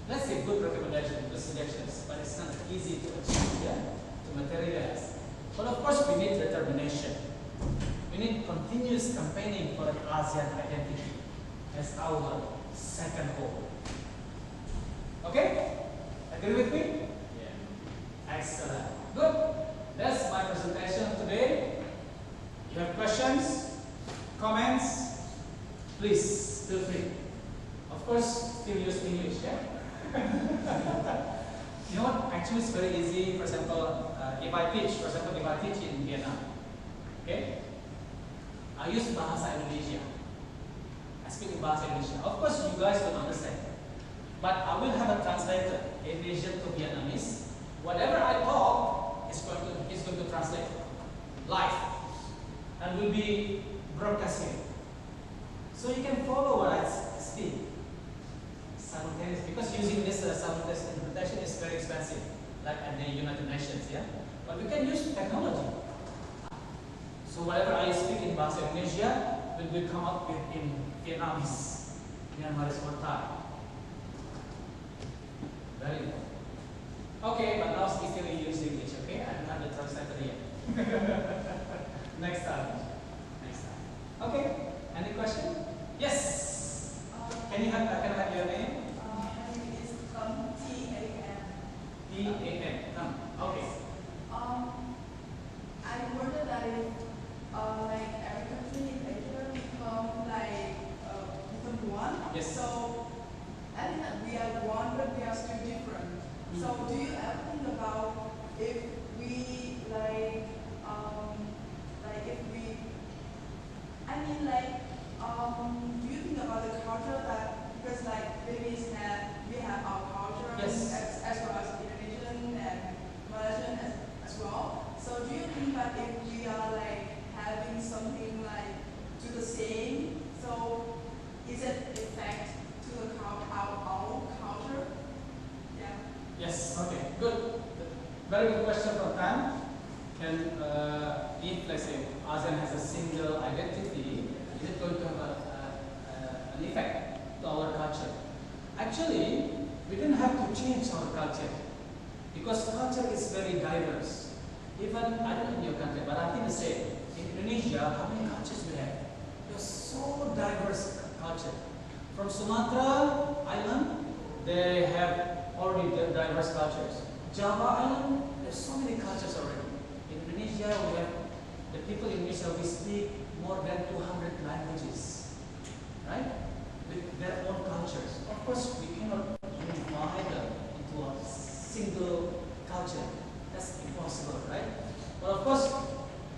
let's say, good recommendations, good suggestions, but it's not easy to achieve, yeah, to materialize. But of course, we need determination. We need continuous campaigning for an ASEAN identity as our second goal. Okay? Agree with me? Yeah. Excellent. Good. That's my presentation today. You have questions, comments? Please feel free. Of course, still use English, yeah? You know what? Actually, it's very easy. For example, if I teach in Vietnam, okay? I use Bahasa Indonesia. I speak in Bahasa Indonesia. Of course, you guys don't understand. But I will have a translator, Indonesian to Vietnamese. Whatever I talk is going to translate live and will be broadcasting. So you can follow what I speak simultaneously, because using this simultaneous interpretation is very expensive, like at the United Nations, yeah. But we can use technology. So whatever I speak in Bahasa Indonesia will come up with in Vietnamese, Myanmarese or Thai. Very good. Okay, but now still use English, okay? I don't have the translator yet. Next time. Next time. Okay. Any question? Yes. Can I have your name? My name is T-A-N. T-A-N. Come. Okay. I wonder that if like every country in Asia become one. Yes. So I think that we are one, but we are still different. So do you ever think about if we do you think about the culture that, because like Vietnamese we have our culture, yes, as well as Indonesian and Malaysian as well. So do you think that if we are like having something like to the same, so is it effect to the our culture? Yeah. Yes. Okay. Good. Very good question from Tan. Can if let's say ASEAN has a single identity, is it going to have an effect to our culture? Actually, we didn't have to change our culture because culture is very diverse. Even, I don't know in your country, but I think the same. In Indonesia, how many cultures we have? There's so diverse culture. From Sumatra Island, they have already diverse cultures. Java Island, there's so many cultures already. In Indonesia, we have the people in Indonesia, we speak more than 200 languages, right? With their own cultures. Of course, we cannot unify them into a single culture. That's impossible, right? But of course,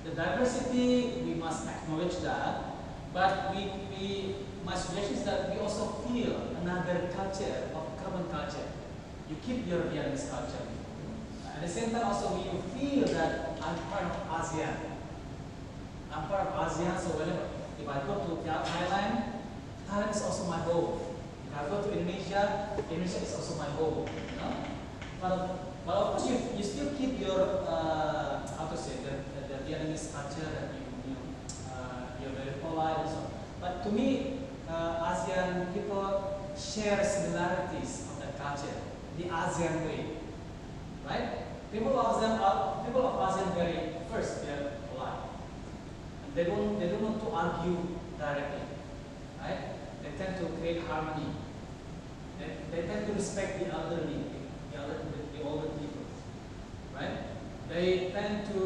the diversity, we must acknowledge that. But my suggestion is that we also feel another culture, of common culture. You keep your Vietnamese culture. At the same time, also, you feel that I'm part of ASEAN. I'm part of ASEAN, so whenever, if I go to Thailand, Thailand is also my home. If I go to Indonesia, Indonesia is also my home. You know? But of course, you still keep your, how to say, the Vietnamese culture that you're very polite and so on. But to me, ASEAN people share similarities of that culture, the ASEAN way, right? People of ASEAN very first they are polite. And they don't want to argue directly, right? They tend to create harmony. They tend to respect the elderly, the older people, right? They tend to,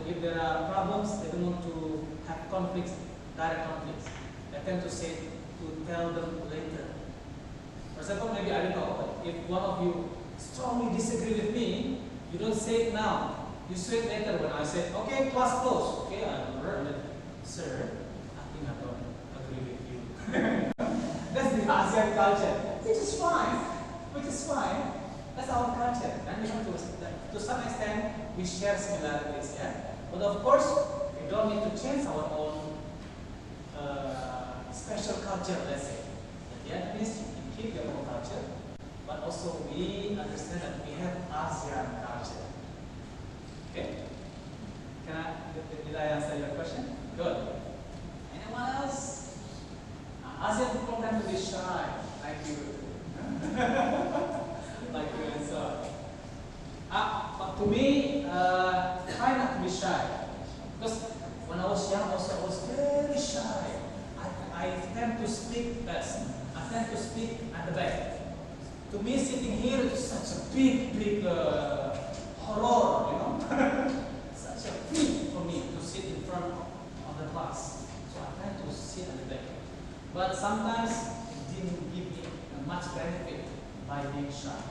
if there are problems, they don't want to have conflicts, direct conflicts. They tend to tell them later. For example, maybe I don't know, but if one of you strongly disagree with me, you don't say it now. You say it later when I say, okay, class close. Okay, I learned it. Sir, I think I don't agree with you. That's the ASEAN culture, which is fine. That's our culture. And we have to some extent, we share similarities, yeah? But of course, we don't need to change our own special culture, let's say. That means you can keep your own culture, but also we understand that we have ASEAN culture. Okay? Did I answer your question? Good. Anyone else? ASEAN people tend to be shy, like you. Like you and so on. But to me, try not to be shy. Because when I was young, also I was very shy. I tend to speak best. I tend to speak at the back. To me, sitting here is such a big horror, you know. Such a feat for me to sit in front of the class. So I tend to sit at the back. But sometimes it didn't give me much benefit by being shy.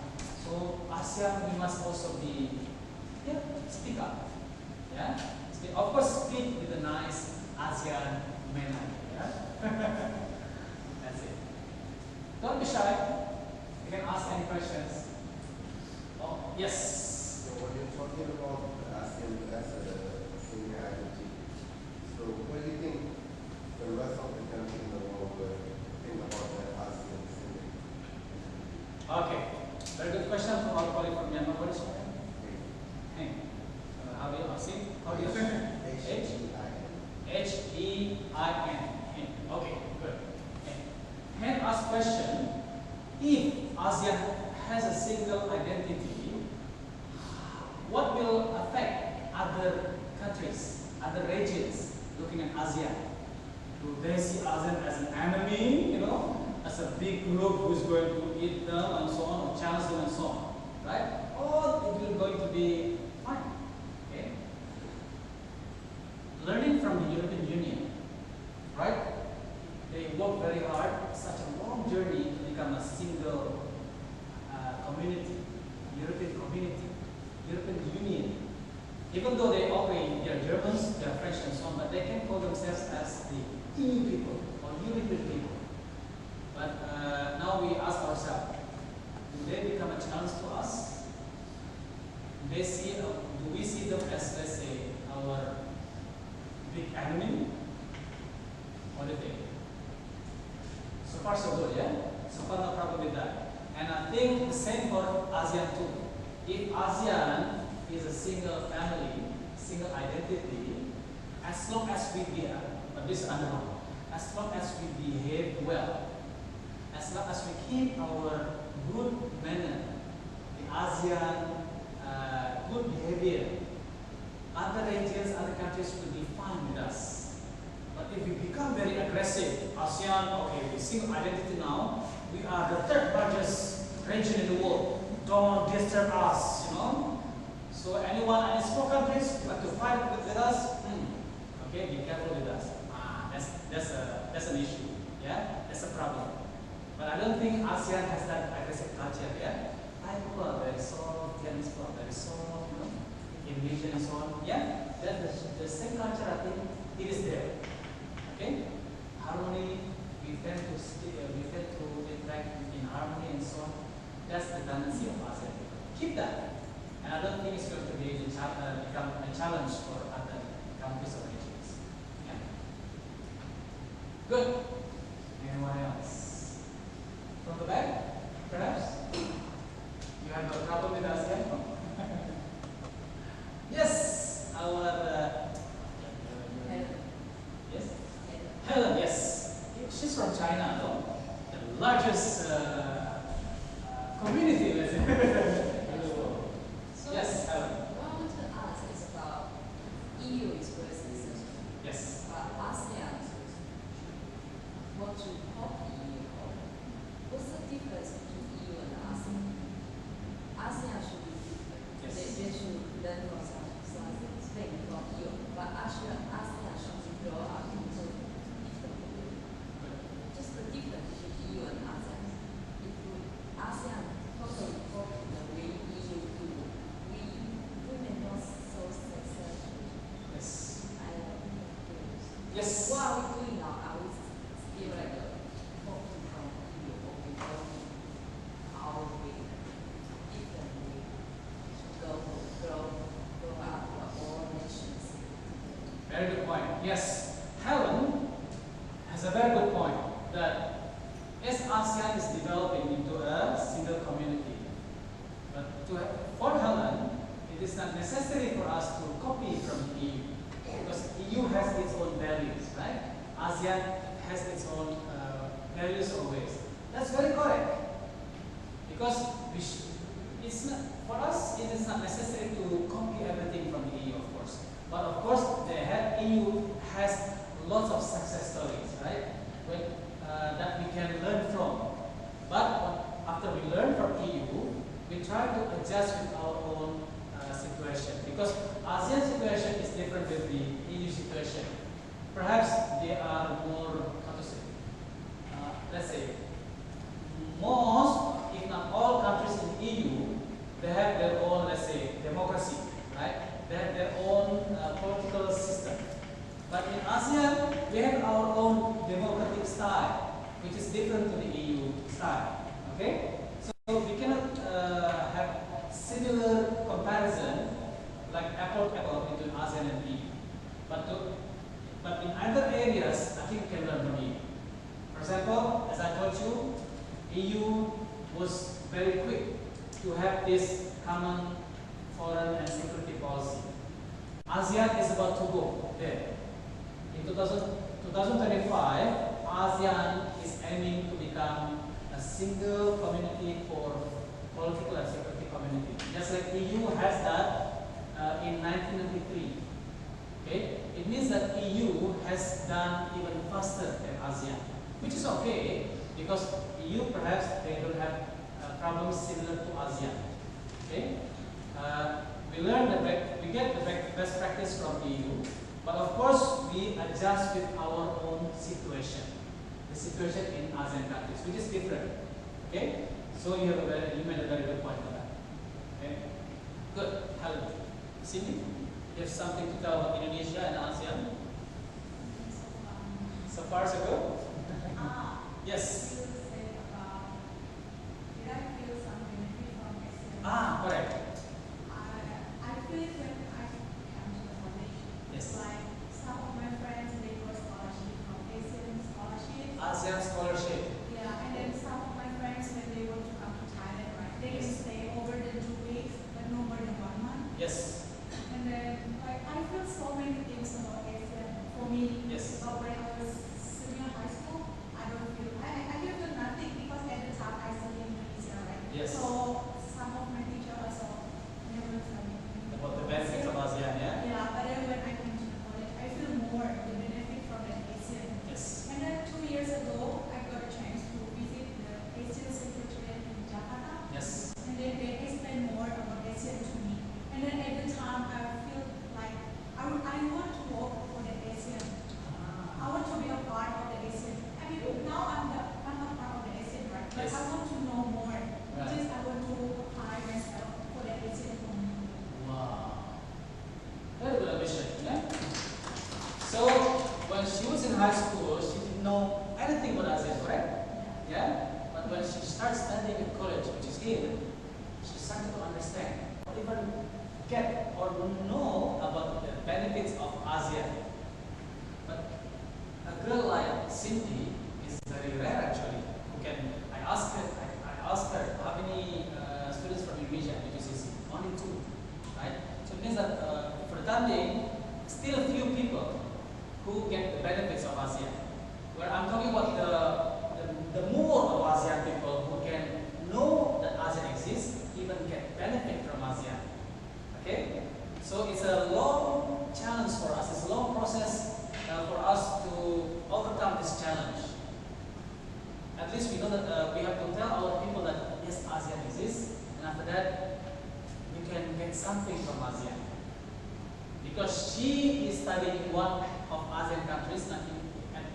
So ASEAN, we must also be, speak up. Yeah? Of course, speak with a nice ASEAN manner. Yeah? That's it. Don't be shy. You can ask any questions. Oh, yes. So when you're talking about ASEAN as a single identity, so what do you think the rest of the countries in the world will think about that ASEAN single identity? Okay. Very good question from our colleague from Myanmar. What is your name? Hey. How do you ask it? How do you say it? H-E-I-N. Okay, good. Hen asked question, if ASEAN has a single identity, what will affect other countries, other regions looking at ASEAN? Do they see ASEAN as an enemy, you know, as a big group who is going to eat them and so on, or challenge them and so on, right? Or it will going to be fine, okay? Learning from the European Union, right? They work very hard, such a long journey to become a single community, European Union. Even though they are Germans, they are French and so on, but they can call themselves as the EU people or European people. But now we ask ourselves, do they become a challenge to us? Do we see them as, let's say, our big enemy? What do you think? So far so good, yeah? So far no problem with that. And I think the same for ASEAN too. If ASEAN is a single family, single identity, as long as we as long as we behave well, as long as we keep our good manner, the ASEAN good behavior, other regions, other countries will be fine with us. But if we become very aggressive, ASEAN, okay, we single identity now, we are the third largest region in the world. Don't disturb us, you know. So anyone, any small countries want to fight with us, okay, be careful with us. That's an issue, yeah, that's a problem. But I don't think ASEAN has that aggressive culture, yeah. Thai people are very soft, Vietnamese people are very soft, you know, Indonesian and so on, yeah. The same culture, I think, it is there. Okay, harmony. We tend to interact in harmony and so on. That's the tendency of ASEAN. Keep that, and I don't think it's going to become a challenge for other countries or regions. Yeah. Good. Anyone else? From the back, perhaps? You have no problem with ASEAN? Yes, yes. Helen, yes. She's from China, though. The largest community, let's say, in the world. So Yes, Helen. what I want to ask is about EU is very successful, Yes. but ASEAN want to copy EU. What's the difference between EU and ASEAN? ASEAN should be different. Yes. They should learn from something from EU, but ASEAN should grow up into different way. Just the difference between EU and ASEAN. If ASEAN totally copy the way EU do, we may not so successful. Yes. I don't think. Yes. What are we doing now? Are we still like a copy from EU or we copy our way, different way to grow up all nations? Very good point. Yes. Helen has a very good point that as ASEAN is developing into a single community, but for Helen, it is not necessary for us to copy from the EU because EU has its own values, right? ASEAN has its own values or ways. That's very correct because it's not for us. It is not necessary to copy everything from the EU, of course. But of course, EU has lots of success stories, right? That we can learn from. But after we learn from EU, we try to adjust with our own situation because ASEAN situation is different with the EU situation. Perhaps they are more, how to say, let's say, most, if not all countries in EU, they have their own, let's say, democracy, right? They have their own political system. But in ASEAN, we have our own democratic style, which is different to the EU style. Okay? So we cannot have similar comparison like apple to apple between ASEAN and EU. But in other areas, I think we can learn from EU. For example, as I told you, EU was very quick to have this common foreign and security policy. ASEAN is about to go there. In 2025, ASEAN is aiming to become a single community for political and security community. Just like EU has that in 1993. Okay? It means that EU has done even faster than ASEAN, which is okay because EU perhaps they don't have problems similar to ASEAN. Okay? We get the best practice from EU, but of course we adjust with our own situation, the situation in ASEAN countries, which is different. Okay, so you made a very good point on that. Okay, good. Helen, Cindy, you have something to tell about Indonesia and ASEAN? So far so good. Yes. Correct. I feel it when I come to the foundation. Yes. Like some of my friends, they got scholarship from ASEAN scholarship. ASEAN scholarship. Yeah, and then some of my friends, when they want to come to Thailand, right, they can Yes. stay over than 2 weeks, but no more than 1 month. Yes. And then, like, I feel so many things about ASEAN. For me, Yes. when I was senior high school, I feel nothing because at the time I studied in Indonesia, right? Yes. So some of my teachers also never tell me About the benefits of ASEAN, yeah? Yeah, but then when I came to the college, I feel more the benefit from the ASEAN. Yes. And then 2 years ago, I got a chance to visit the ASEAN Secretariat in Jakarta. Yes. And then they explained more about ASEAN to me. And then at the time, I feel like I want to work for the ASEAN. I want to be a part of the ASEAN. I mean, now I'm a part of the ASEAN, right? But Yes. I want to know more. Right. Just I want to apply myself for the ASEAN community. Wow. Very good ambition, yeah? So, when she was in high school, she didn't know anything about ASEAN, correct? Yeah? But when she started studying in college, which is here, she started to understand, or even get or know about the benefits of ASEAN. But a girl like Cindy is very rare actually. I asked her how many students from Indonesia at UTCC? Only 2, right? So it means that for the time being, still a few people who get the benefits of ASEAN. Where I'm talking about the more of At least we know that we have to tell our people that yes, ASEAN exists, and after that, we can get something from ASEAN. Because she is studying one of ASEAN countries, not at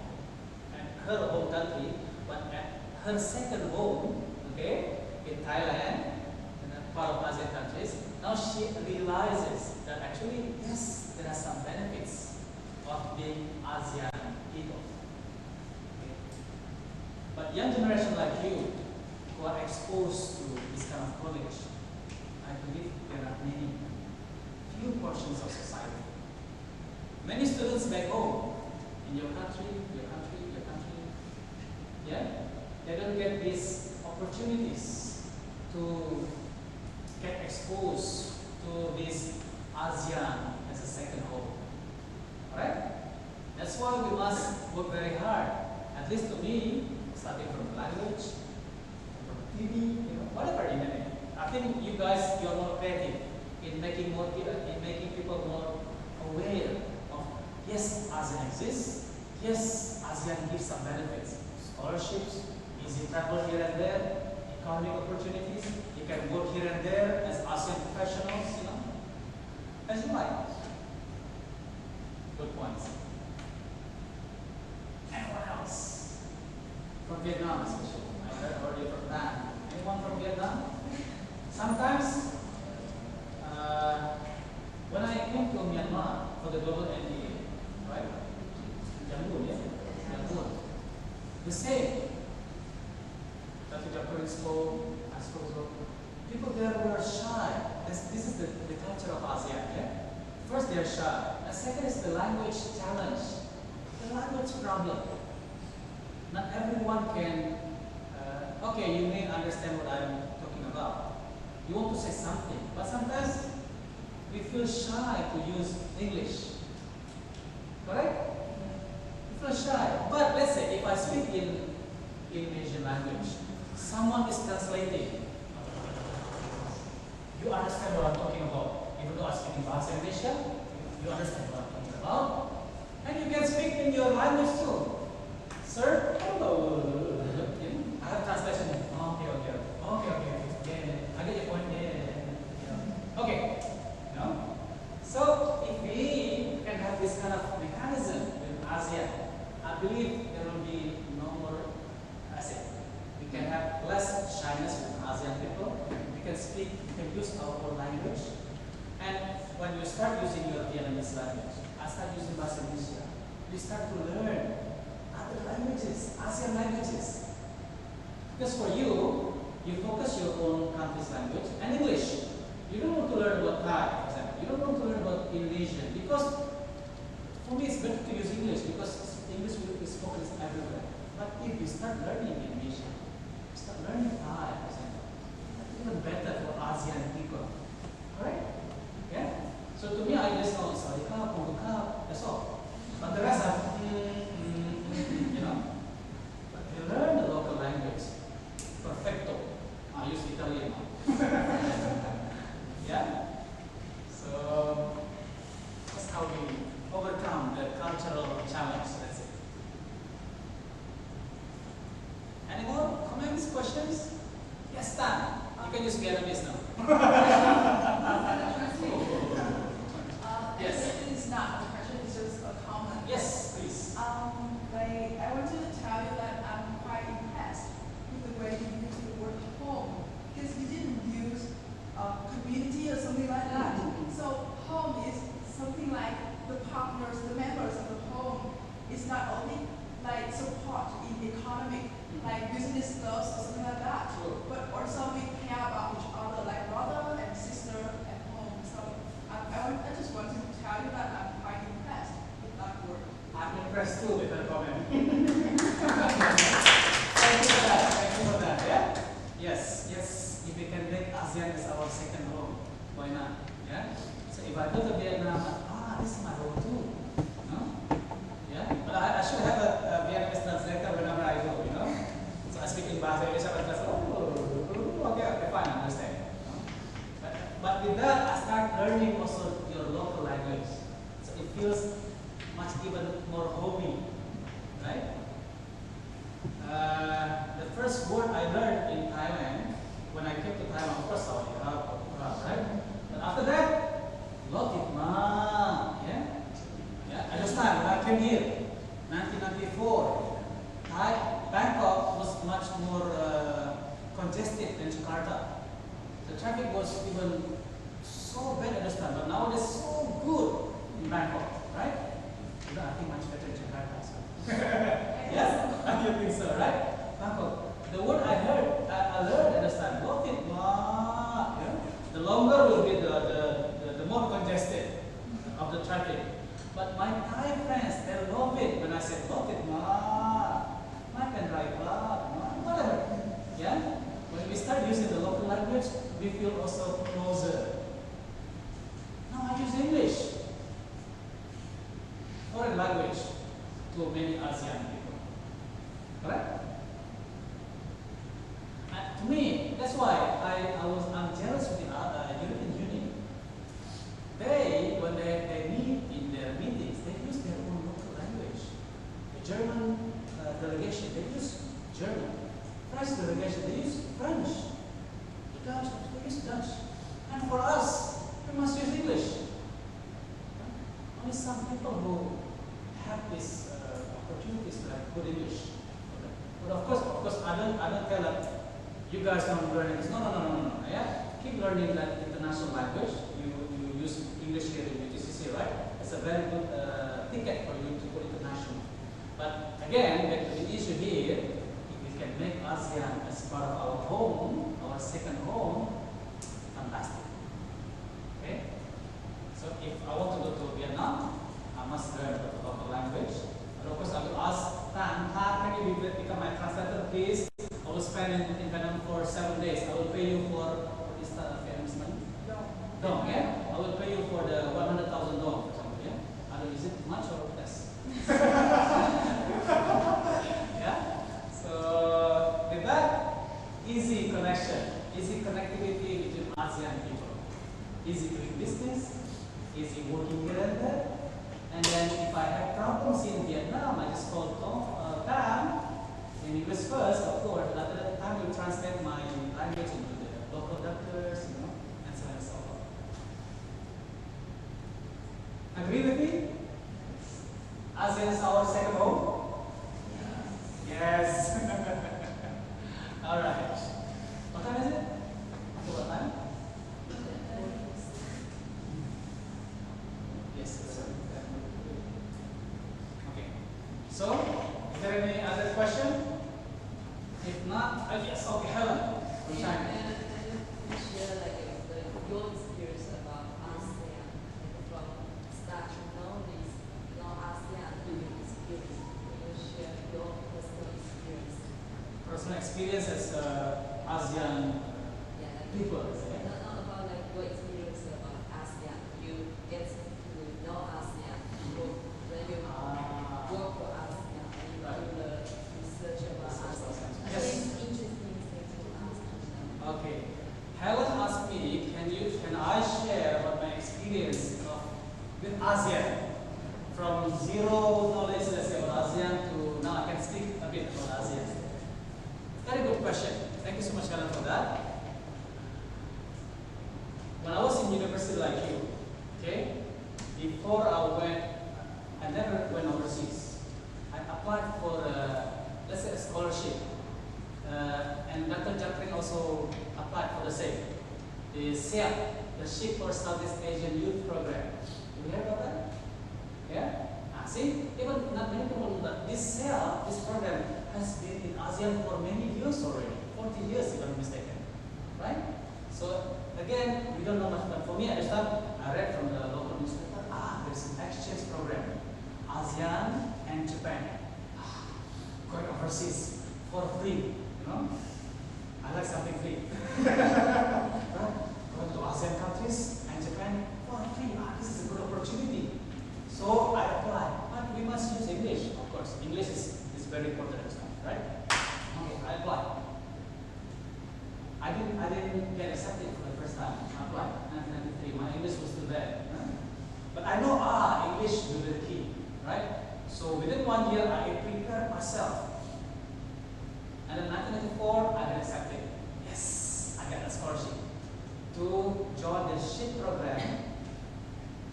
her home country, but at her second home, okay, in Thailand, and a part of ASEAN countries. Now she realizes that actually, yes, there are some benefits of being ASEAN people. Okay. But young generation like you, who are exposed to this kind of knowledge, I believe there are few portions of society. Many students back home, in your country, yeah, they don't get these opportunities to get exposed to this ASEAN as a second home. Alright? That's why we must work very hard. At least to me, starting from language, from TV, whatever in it. I think you guys, you're more creative in making people more aware of yes, ASEAN exists, yes, ASEAN gives some benefits. Scholarships, easy travel here and there, economic opportunities, you can work here and there as ASEAN professionals, as you like. Good points. Anyone else? From Vietnam especially. I heard already from Tan. Anyone from Vietnam? Sometimes, when I came to Myanmar for the global NDA, right? Yangon, yeah? Yangon. The same. Dr. Jacorisco, Ascozo. People there were shy. This is the culture of ASEAN, yeah? First, they're shy. And second is the language challenge. The language problem. Not everyone can, okay, you may understand what I'm talking about. You want to say something, but sometimes we feel shy to use English. Correct? We feel shy. But let's say if I speak in Indonesian language, someone is translating. You understand what I'm talking about. Even though I'm speaking Bahasa Indonesia, you understand what I'm talking about. And you can speak in your language too. Sir, hello. I have translation. Okay. Yeah. I get your point. Yeah. Okay. So if we can have this kind of mechanism in ASEAN, I believe there will be no more ASEAN. We can have less shyness with ASEAN people. We can speak, we can use our own language. And when you start using your Vietnamese language, I start using Bahasa Indonesia, you start to learn other languages, ASEAN languages. Because for you, you focus your own country's language and English. You don't want to learn about Thai, for example. You don't want to learn about Indonesian. Because for me, it's better to use English because English is focused everywhere. But if you start learning Indonesian, you start learning Thai, for example, that's even better for ASEAN people. Alright? Yeah? So to me, I just know Sarika, Punguka, that's all. But the rest are, But you learn the local language. Perfecto. I use Italian now. Yeah? So, that's how we overcome the cultural challenge, let's say. Any more comments, questions? Yes, Tan. You can use Vietnamese now. Yes. It is not a question, it's just a comment. Yes, please. I want to tell you that I'm quite impressed with the way you use the word home, because you didn't use community or something like that. So home is something like the partners, the members of the home. It's not only like support in economic, like business stuff or something like that, but also we care about each other, like brother and sister at home. So I just want to tell you that I'm quite impressed with that word. I'm impressed too with that comment. Thank you for that, yeah? Yes, if we can make ASEAN as our second home, why not? Yeah? So if I go to Vietnam, this is my home too. No? Yeah? But I should have a Vietnamese translator whenever I go, So I speak in Bahasa Indonesia, but just, okay, fine, I understand. But with that, I start learning also your local language. So it feels much even more homey, right? first word I learned in Thailand, when I came to Thailand, of course, right? But after that, Lokit Ma, yeah? Yeah, I understand, when I came here, 1994, Bangkok was much more congested than Jakarta. The traffic was even so bad, I understand, but nowadays so good in Bangkok, right? Even I think much better in Jakarta. So. Yeah, you think so, right? Bangkok. The word I heard, I learned, understand. Lokit Ma. Yeah? The longer will be the more congested of the traffic. But my Thai friends, they love it when I said Lokit Ma. I can drive whatever. Yeah? When we start using the local language, we feel also closer. Now I use English, foreign language, to many ASEAN people. Correct? And to me, that's why I'm jealous with the European Union. When they meet in their meetings, they use their own local language. The German delegation, they use German. French delegation, they use French. The Dutch, they use Dutch. And for us, we must use English. Only some people who have these opportunities to like good English. But of course, I don't tell them, you guys don't learn English. No. Yeah? Keep learning that international language. You use English here in UTCC, right? It's a very good ticket for you to go international. But again, back to the issue here, if we can make ASEAN as part of our home, our second home, fantastic. Okay? So if I want to go to Vietnam, I must learn the local language. But of course, I will ask Tan, can you become my translator, please? I will spend in Vietnam for 7 days. I will pay you for this Vietnamese money? No, yeah? I will pay you for the 100,000 dong, for example, yeah? I don't know, is it much or less? Yeah? So, with that, easy connection, easy connectivity between ASEAN people. Easy doing business, easy working here and there. And then if I have problems in Vietnam, I just call Tam in English first, of course. After that time, will translate my language into the local doctors, and so on and so forth. Agree with me? ASEAN is our second home? Yes. All right. What time is it? What time? Yes. Okay. So, is there any other question? If not, yes. Okay, Helen. From China. Share your experience about ASEAN, from start to know this, ASEAN experience. Can you share your personal experience? Personal experience as ASEAN people. Not about your experience about ASEAN. You get to know ASEAN. When you work for ASEAN, you do the research about ASEAN. Yes. Interesting things to ask. Okay. Helen asked me, can I share about my experience with ASEAN? From zero knowledge, let's say, about ASEAN to now I can speak a bit about ASEAN. Very good question. Thank you so much, Helen, for that. When I was in university like you, okay, before I never went overseas. I applied for, let's say, a scholarship. And Dr. Jakrin also applied for the same. The SEAP, the Ship for Southeast Asian Youth Program. You heard about that? Yeah? See, even not many people know that this SEAP, this program, has been in ASEAN for many years already. 40 years, if I'm not mistaken. Right? So, again, we don't know much, but for me, I read from the local newspaper, there's an exchange program. ASEAN and Japan. Going overseas for free. I like something free. Right? Going to ASEAN countries and Japan for free. This is a good opportunity. So I applied. But we must use English, of course. English is very important, right? Okay, I applied. I didn't get accepted for the first time. I applied 1993. My English was too bad. But I know English will be the key, right? So within 1 year, I prepared myself. And in 1994, 2024, I got accepted. Yes, I got a scholarship to join the SHIP program.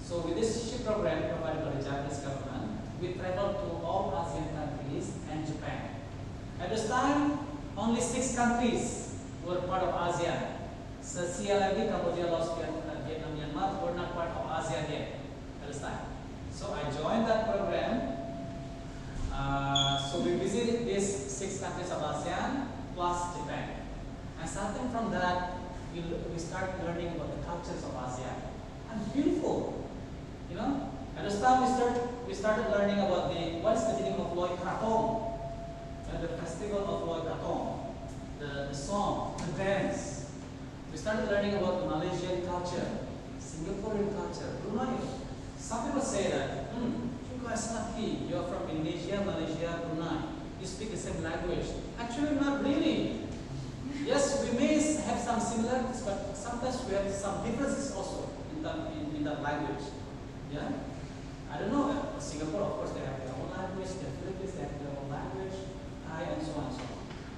So with this SHIP program provided by the Japanese government, we traveled to all ASEAN countries and Japan. At this time, only 6 countries were part of ASEAN. Sesia lagi, Cambodia, Laos, Vietnam, Myanmar were not part of ASEAN yet at this time. So I joined that program. So we visited these 6 countries of ASEAN plus Japan. And starting from that, we start learning about the cultures of ASEAN. And beautiful, you know. At this time, we started learning about what is the meaning of Loy Krathong, the festival of Loy Krathong, the song, the dance. We started learning about the Malaysian culture, Singaporean culture, Brunei. Some people say that, you guys lucky, you're from Indonesia, Malaysia, Brunei. You speak the same language. Actually, not really. Yes, we may have some similarities, but sometimes we have some differences also in that language. Yeah? I don't know, Singapore, of course, they have their own language, the Philippines, they have their own language, Thai, and so on and so on.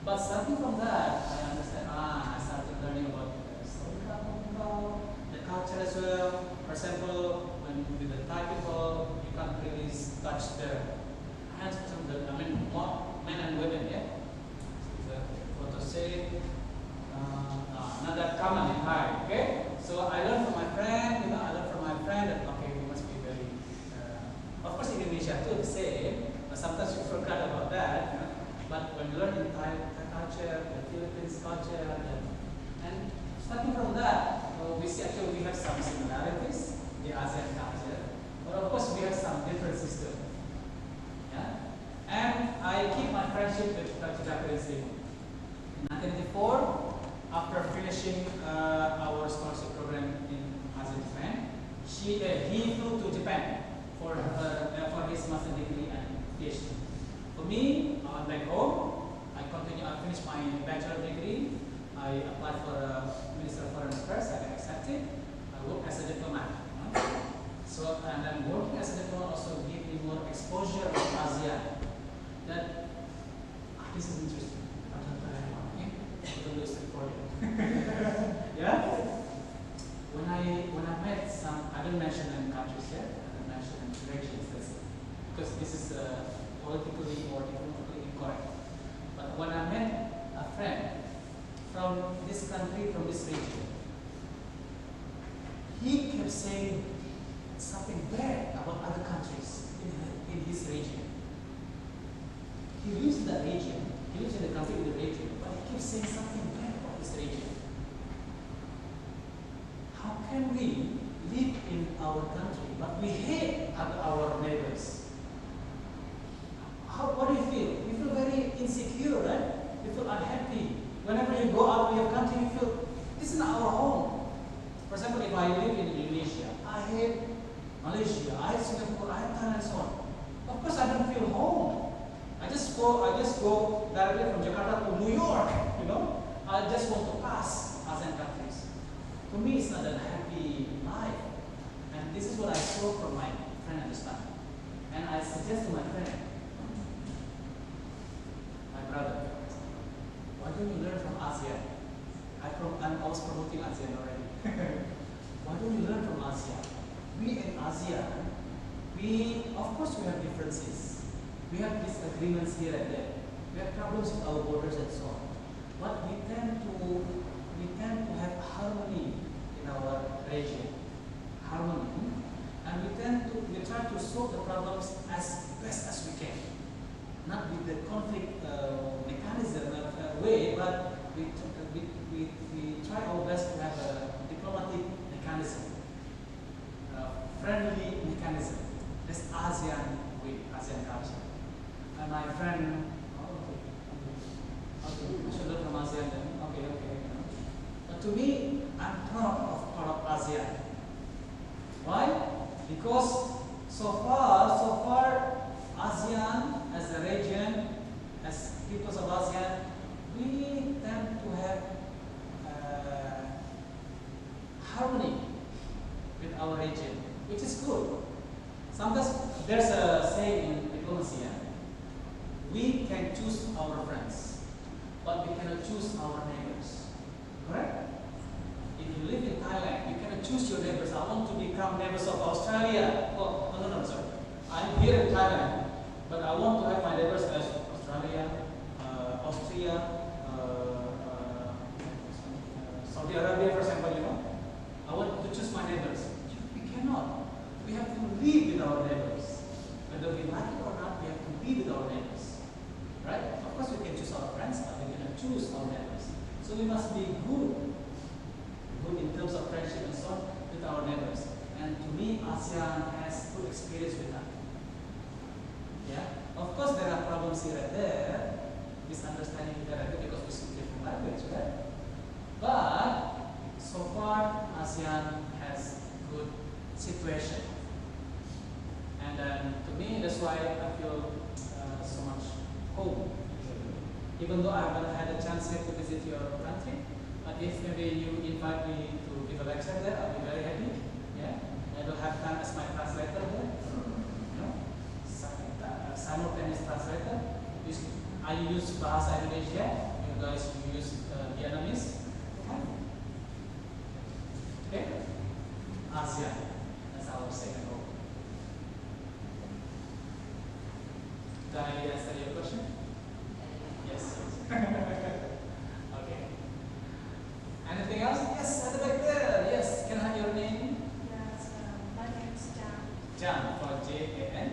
But starting from that, I understand, I started learning about the culture as well. For example, when with the Thai people, you can't really touch their hands, men and women, yeah? What to say, not that common in Thai, okay? So I learned from my friend, that, okay, we must be very, of course in Indonesia too, the same, but sometimes you forgot about that, you know? But when you learn in Thai culture, the Philippines culture, and starting from that, we see actually we have some similarities, the ASEAN culture, but of course we have some differences too. Yeah? And I keep my friendship with Dr. Japanese in 1994, after finishing our scholarship program in ASEAN Japan, he flew to Japan for his master's degree and PhD. For me, back home, I finished my bachelor degree. I applied for Minister of Foreign Affairs. I got accepted. I worked as a diplomat. So, and then working as a diplomat also gave me more exposure to ASEAN. That this is interesting. I don't tell anyone. Okay, I don't lose it for you. Yeah. When I met some, I didn't mention any countries yet. I didn't mention any regions. Because this is politically or diplomatically incorrect. But when I met a friend from this country, from this region, he kept saying something bad about other countries in his region. He lives in that region, he lives in the country in the region, but he keeps saying something bad about this region. How can we live in our country, but we hate our neighbors? What do you feel? You feel very insecure, right? You feel unhappy. Whenever you go out of your country, you feel, this is not our home. For example, if I live in Indonesia, I hate Malaysia, I hate Singapore, I hate Thailand, and so on. Of course, I don't feel home. I just go directly from Jakarta to New York, you know. I just want to pass ASEAN countries. To me, it's not a happy life. And this is what I saw from my friend at this time. And I suggest to my friend, my brother, why don't you learn from ASEAN? I was promoting ASEAN already. Why don't you learn from ASEAN? We in ASEAN, of course we have differences. We have disagreements here and there. We have problems with our borders and so on. But we tend to have harmony in our region. Harmony. And we try to solve the problems as best as we can. Not with the conflict mechanism way, but we try our best to have a diplomatic mechanism, friendly mechanism. That's ASEAN way, ASEAN culture. And my friend, okay, I should learn from ASEAN then. Okay. But to me, I'm proud of part of ASEAN. Why? Because so far, ASEAN as a region, as peoples of ASEAN, we tend to have harmony with our region, which is good. Sometimes there's a saying in diplomacy, we can choose our friends, but we cannot cannot choose our neighbors. Correct? If you live in Thailand, you cannot choose your neighbors. I want to become neighbors of Australia. Oh, no, sorry. I'm here in Thailand, but I want to have my neighbors as Australia, Austria, Saudi Arabia, for example, I want to choose my neighbors. We cannot. We have to live with our neighbors. Whether we like it or not, we have to live with our neighbors. Right? Of course, we can choose our friends, but we cannot choose our neighbors. So we must be good in terms of friendship and so on with our neighbors. And to me, ASEAN has good experience with that. Yeah? Of course, there are problems here and there, misunderstanding here and there because we speak different language, right? But so far, ASEAN has good situation. And to me, that's why I feel so much home. Even though I haven't had a chance yet to visit your country, but if maybe you invite me to give a lecture there, I'll be very happy. Yeah, I will have time as my translator there. Simultaneous translator. I use bahasa Indonesia. You guys use Vietnamese. Okay. ASEAN. That's our second goal. Did I answer your question? Yes. Okay. Anything else? Yes, at the back there. Yes. Can I have your name? Yes, my name is Jan. Jan, for Jan.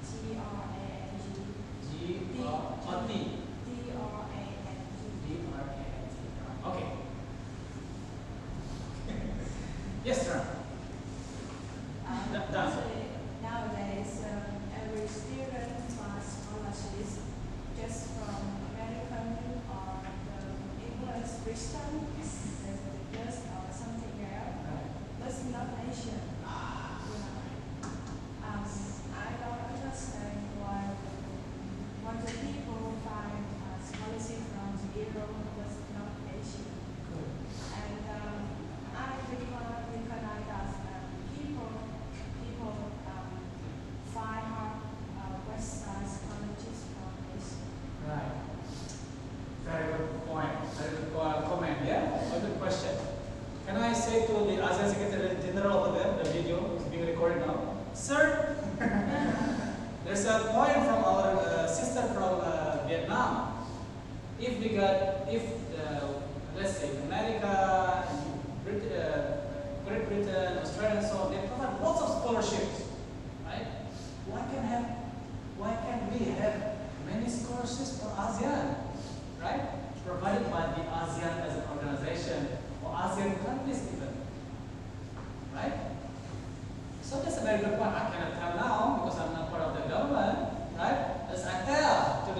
G-R-A-N-G. D. D-R-A-N-G. Okay. Yes, sir. Done. Actually, nowadays, every student plus scholarships just from American or the English Christian is just or something else. That's not Asian. I don't understand why the people find scholarship from Europe was not Asian. And I recognize that people find West side scholarships from Asia. Right. Very good point. Very good comment. Yeah. Very good question. Can I say to the ASEAN Secretary General over there, the video is being recorded now, sir? There's a point from our sister from Vietnam. If let's say America, Great Britain, Australia, and so on, they provide lots of scholarships, right? Why can't we have many scholarships for ASEAN, right? Provided by the ASEAN as an organization or ASEAN countries even, right? So that's a very good point. I cannot tell now because I'm not part of the government, right? As I tell to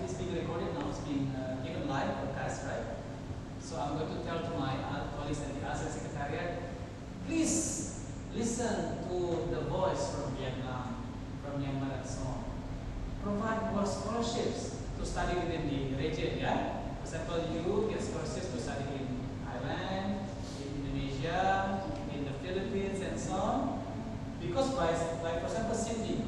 it's being recorded now, it's being given live broadcast, right? So I'm going to tell to my colleagues at the ASEAN Secretariat, please listen to the voice from Vietnam, from Myanmar and so on. Provide more scholarships to study within the region, yeah? For example, you get scholarships to study in Thailand, in Indonesia, in the Philippines and so on. Because by for example, Cindy,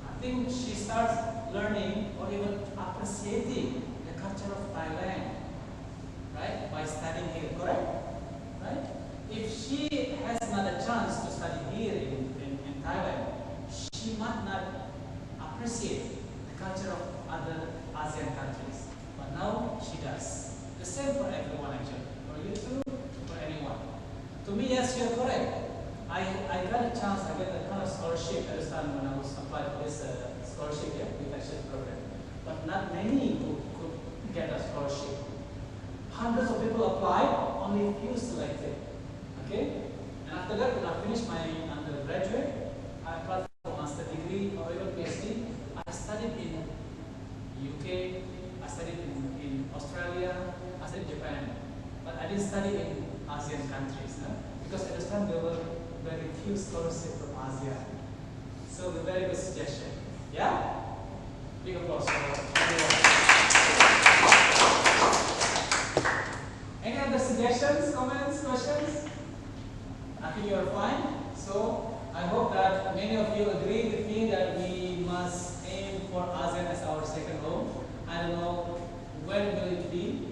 I think she starts learning or even appreciating the culture of Thailand, right? By studying here, correct? Right? If she has not a chance to study here in Thailand, she might not appreciate the culture of other ASEAN countries. But now she does. The same for everyone actually. For you too, for anyone. To me, yes, you're correct. I got a chance, I got a kind of scholarship at the time when I was applied for this scholarship, yeah, with exchange program. But not many who could get a scholarship. Hundreds of people applied, only few selected. Okay? And after that, when I finished my undergraduate, I applied for master degree or even PhD. I studied in UK, I studied in Australia, I studied in Japan. But I didn't study in ASEAN countries, because at the time there were very few scholarships from ASEAN. So the very good suggestion. Yeah? Big applause for everyone. Any other suggestions, comments, questions? I think you are fine. So I hope that many of you agree with me that we must aim for ASEAN as our second home. I don't know when will it be,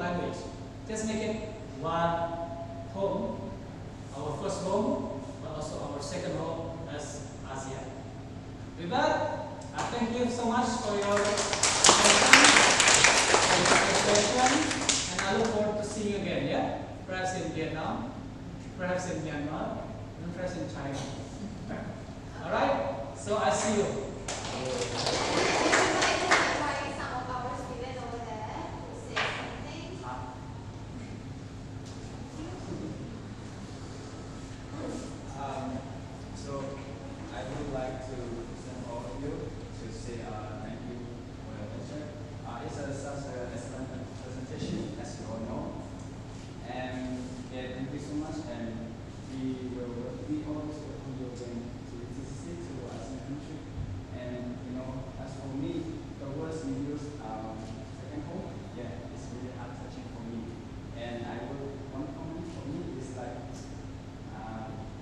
language. Just make it one home, our first home, but also our second home as ASEAN. With that, I thank you so much for your participation, and I look forward to seeing you again, yeah? Perhaps in Vietnam, perhaps in Myanmar, and perhaps in China. Alright? So I see you. So I would like to present all of you to say thank you for your lecture. It's such an excellent presentation, as you all know. And yeah, thank you so much. And we always welcome you again to UTCC, to ASEAN country. And you know, as for me, the words you use, second home, yeah, it's really heart touching for me. And one comment for me is like,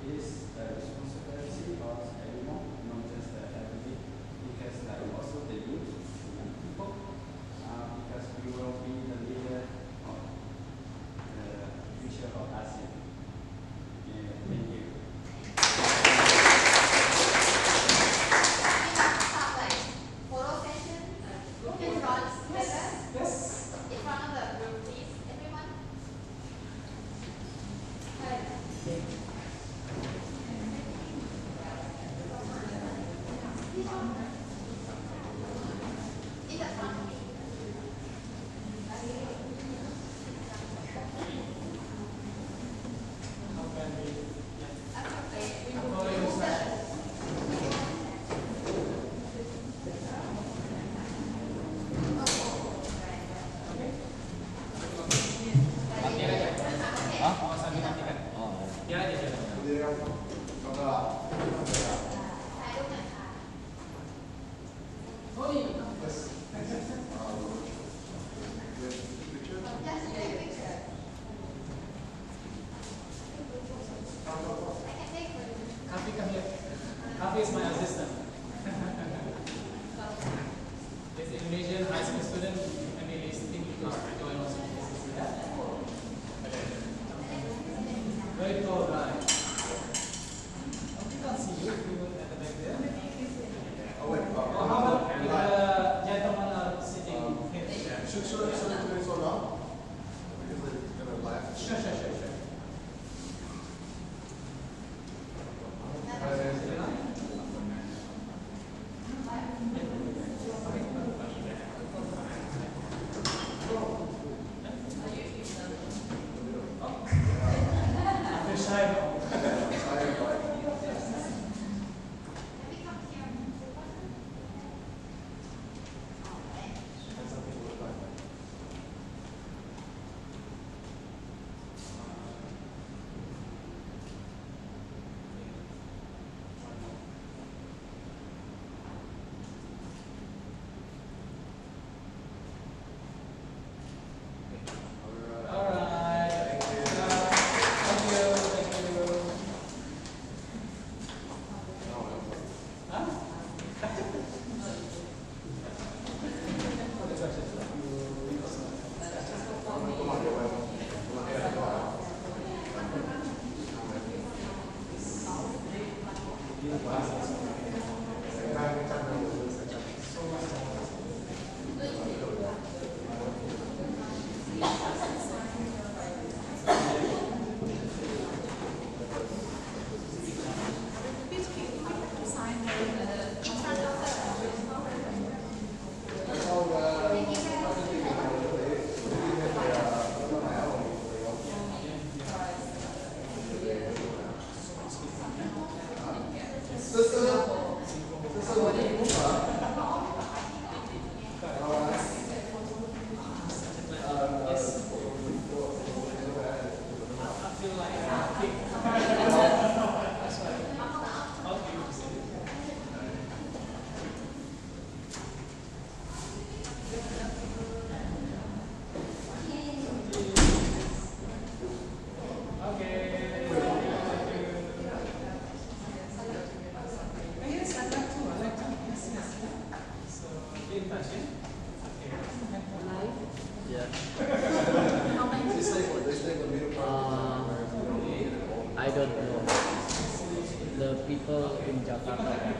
is the responsibility of everyone, not just the elderly, because like also the youth, the young people, because we will be the leader of the future of ASEAN. Yeah, thank you. Yes. In front of the group, please, everyone. In the front of me. How can we? That's okay. We How will can we move start? Matikan aja. Oh, sambil matikan. Ya aja jalan. Oh iya. Just take a picture. I can take for you. Kafi, come here. Kafi is my assistant. He's an Indonesian high school student, and he is thinking to join also. Very tall guy. Oh, we can't see you if you look at the back there. Oh, how about the gentleman sitting here? Should we do it so now? Because they're gonna laugh. Sure. I feel shy now. Alright. Thank you. Huh? What is Sister, don't know. The people in Jakarta like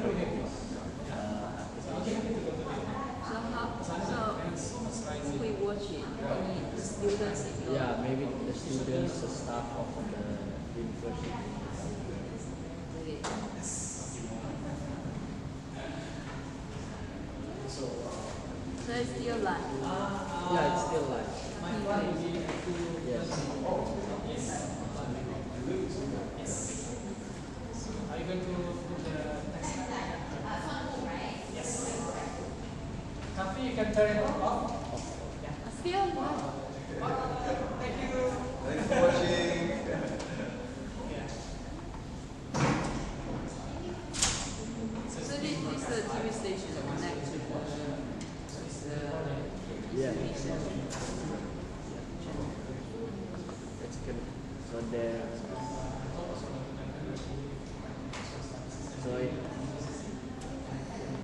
So who will watch it? Only the students? yeah, maybe the students, the staff of the university. Okay. So it's still live. Yeah, it's still live. Yes. Are you going to put the text? Yes. Coffee, you can turn it off. Still live. Thank you. Thanks for watching. So this is the TV station connect to the Yeah. TV channel. It's good. So there. So it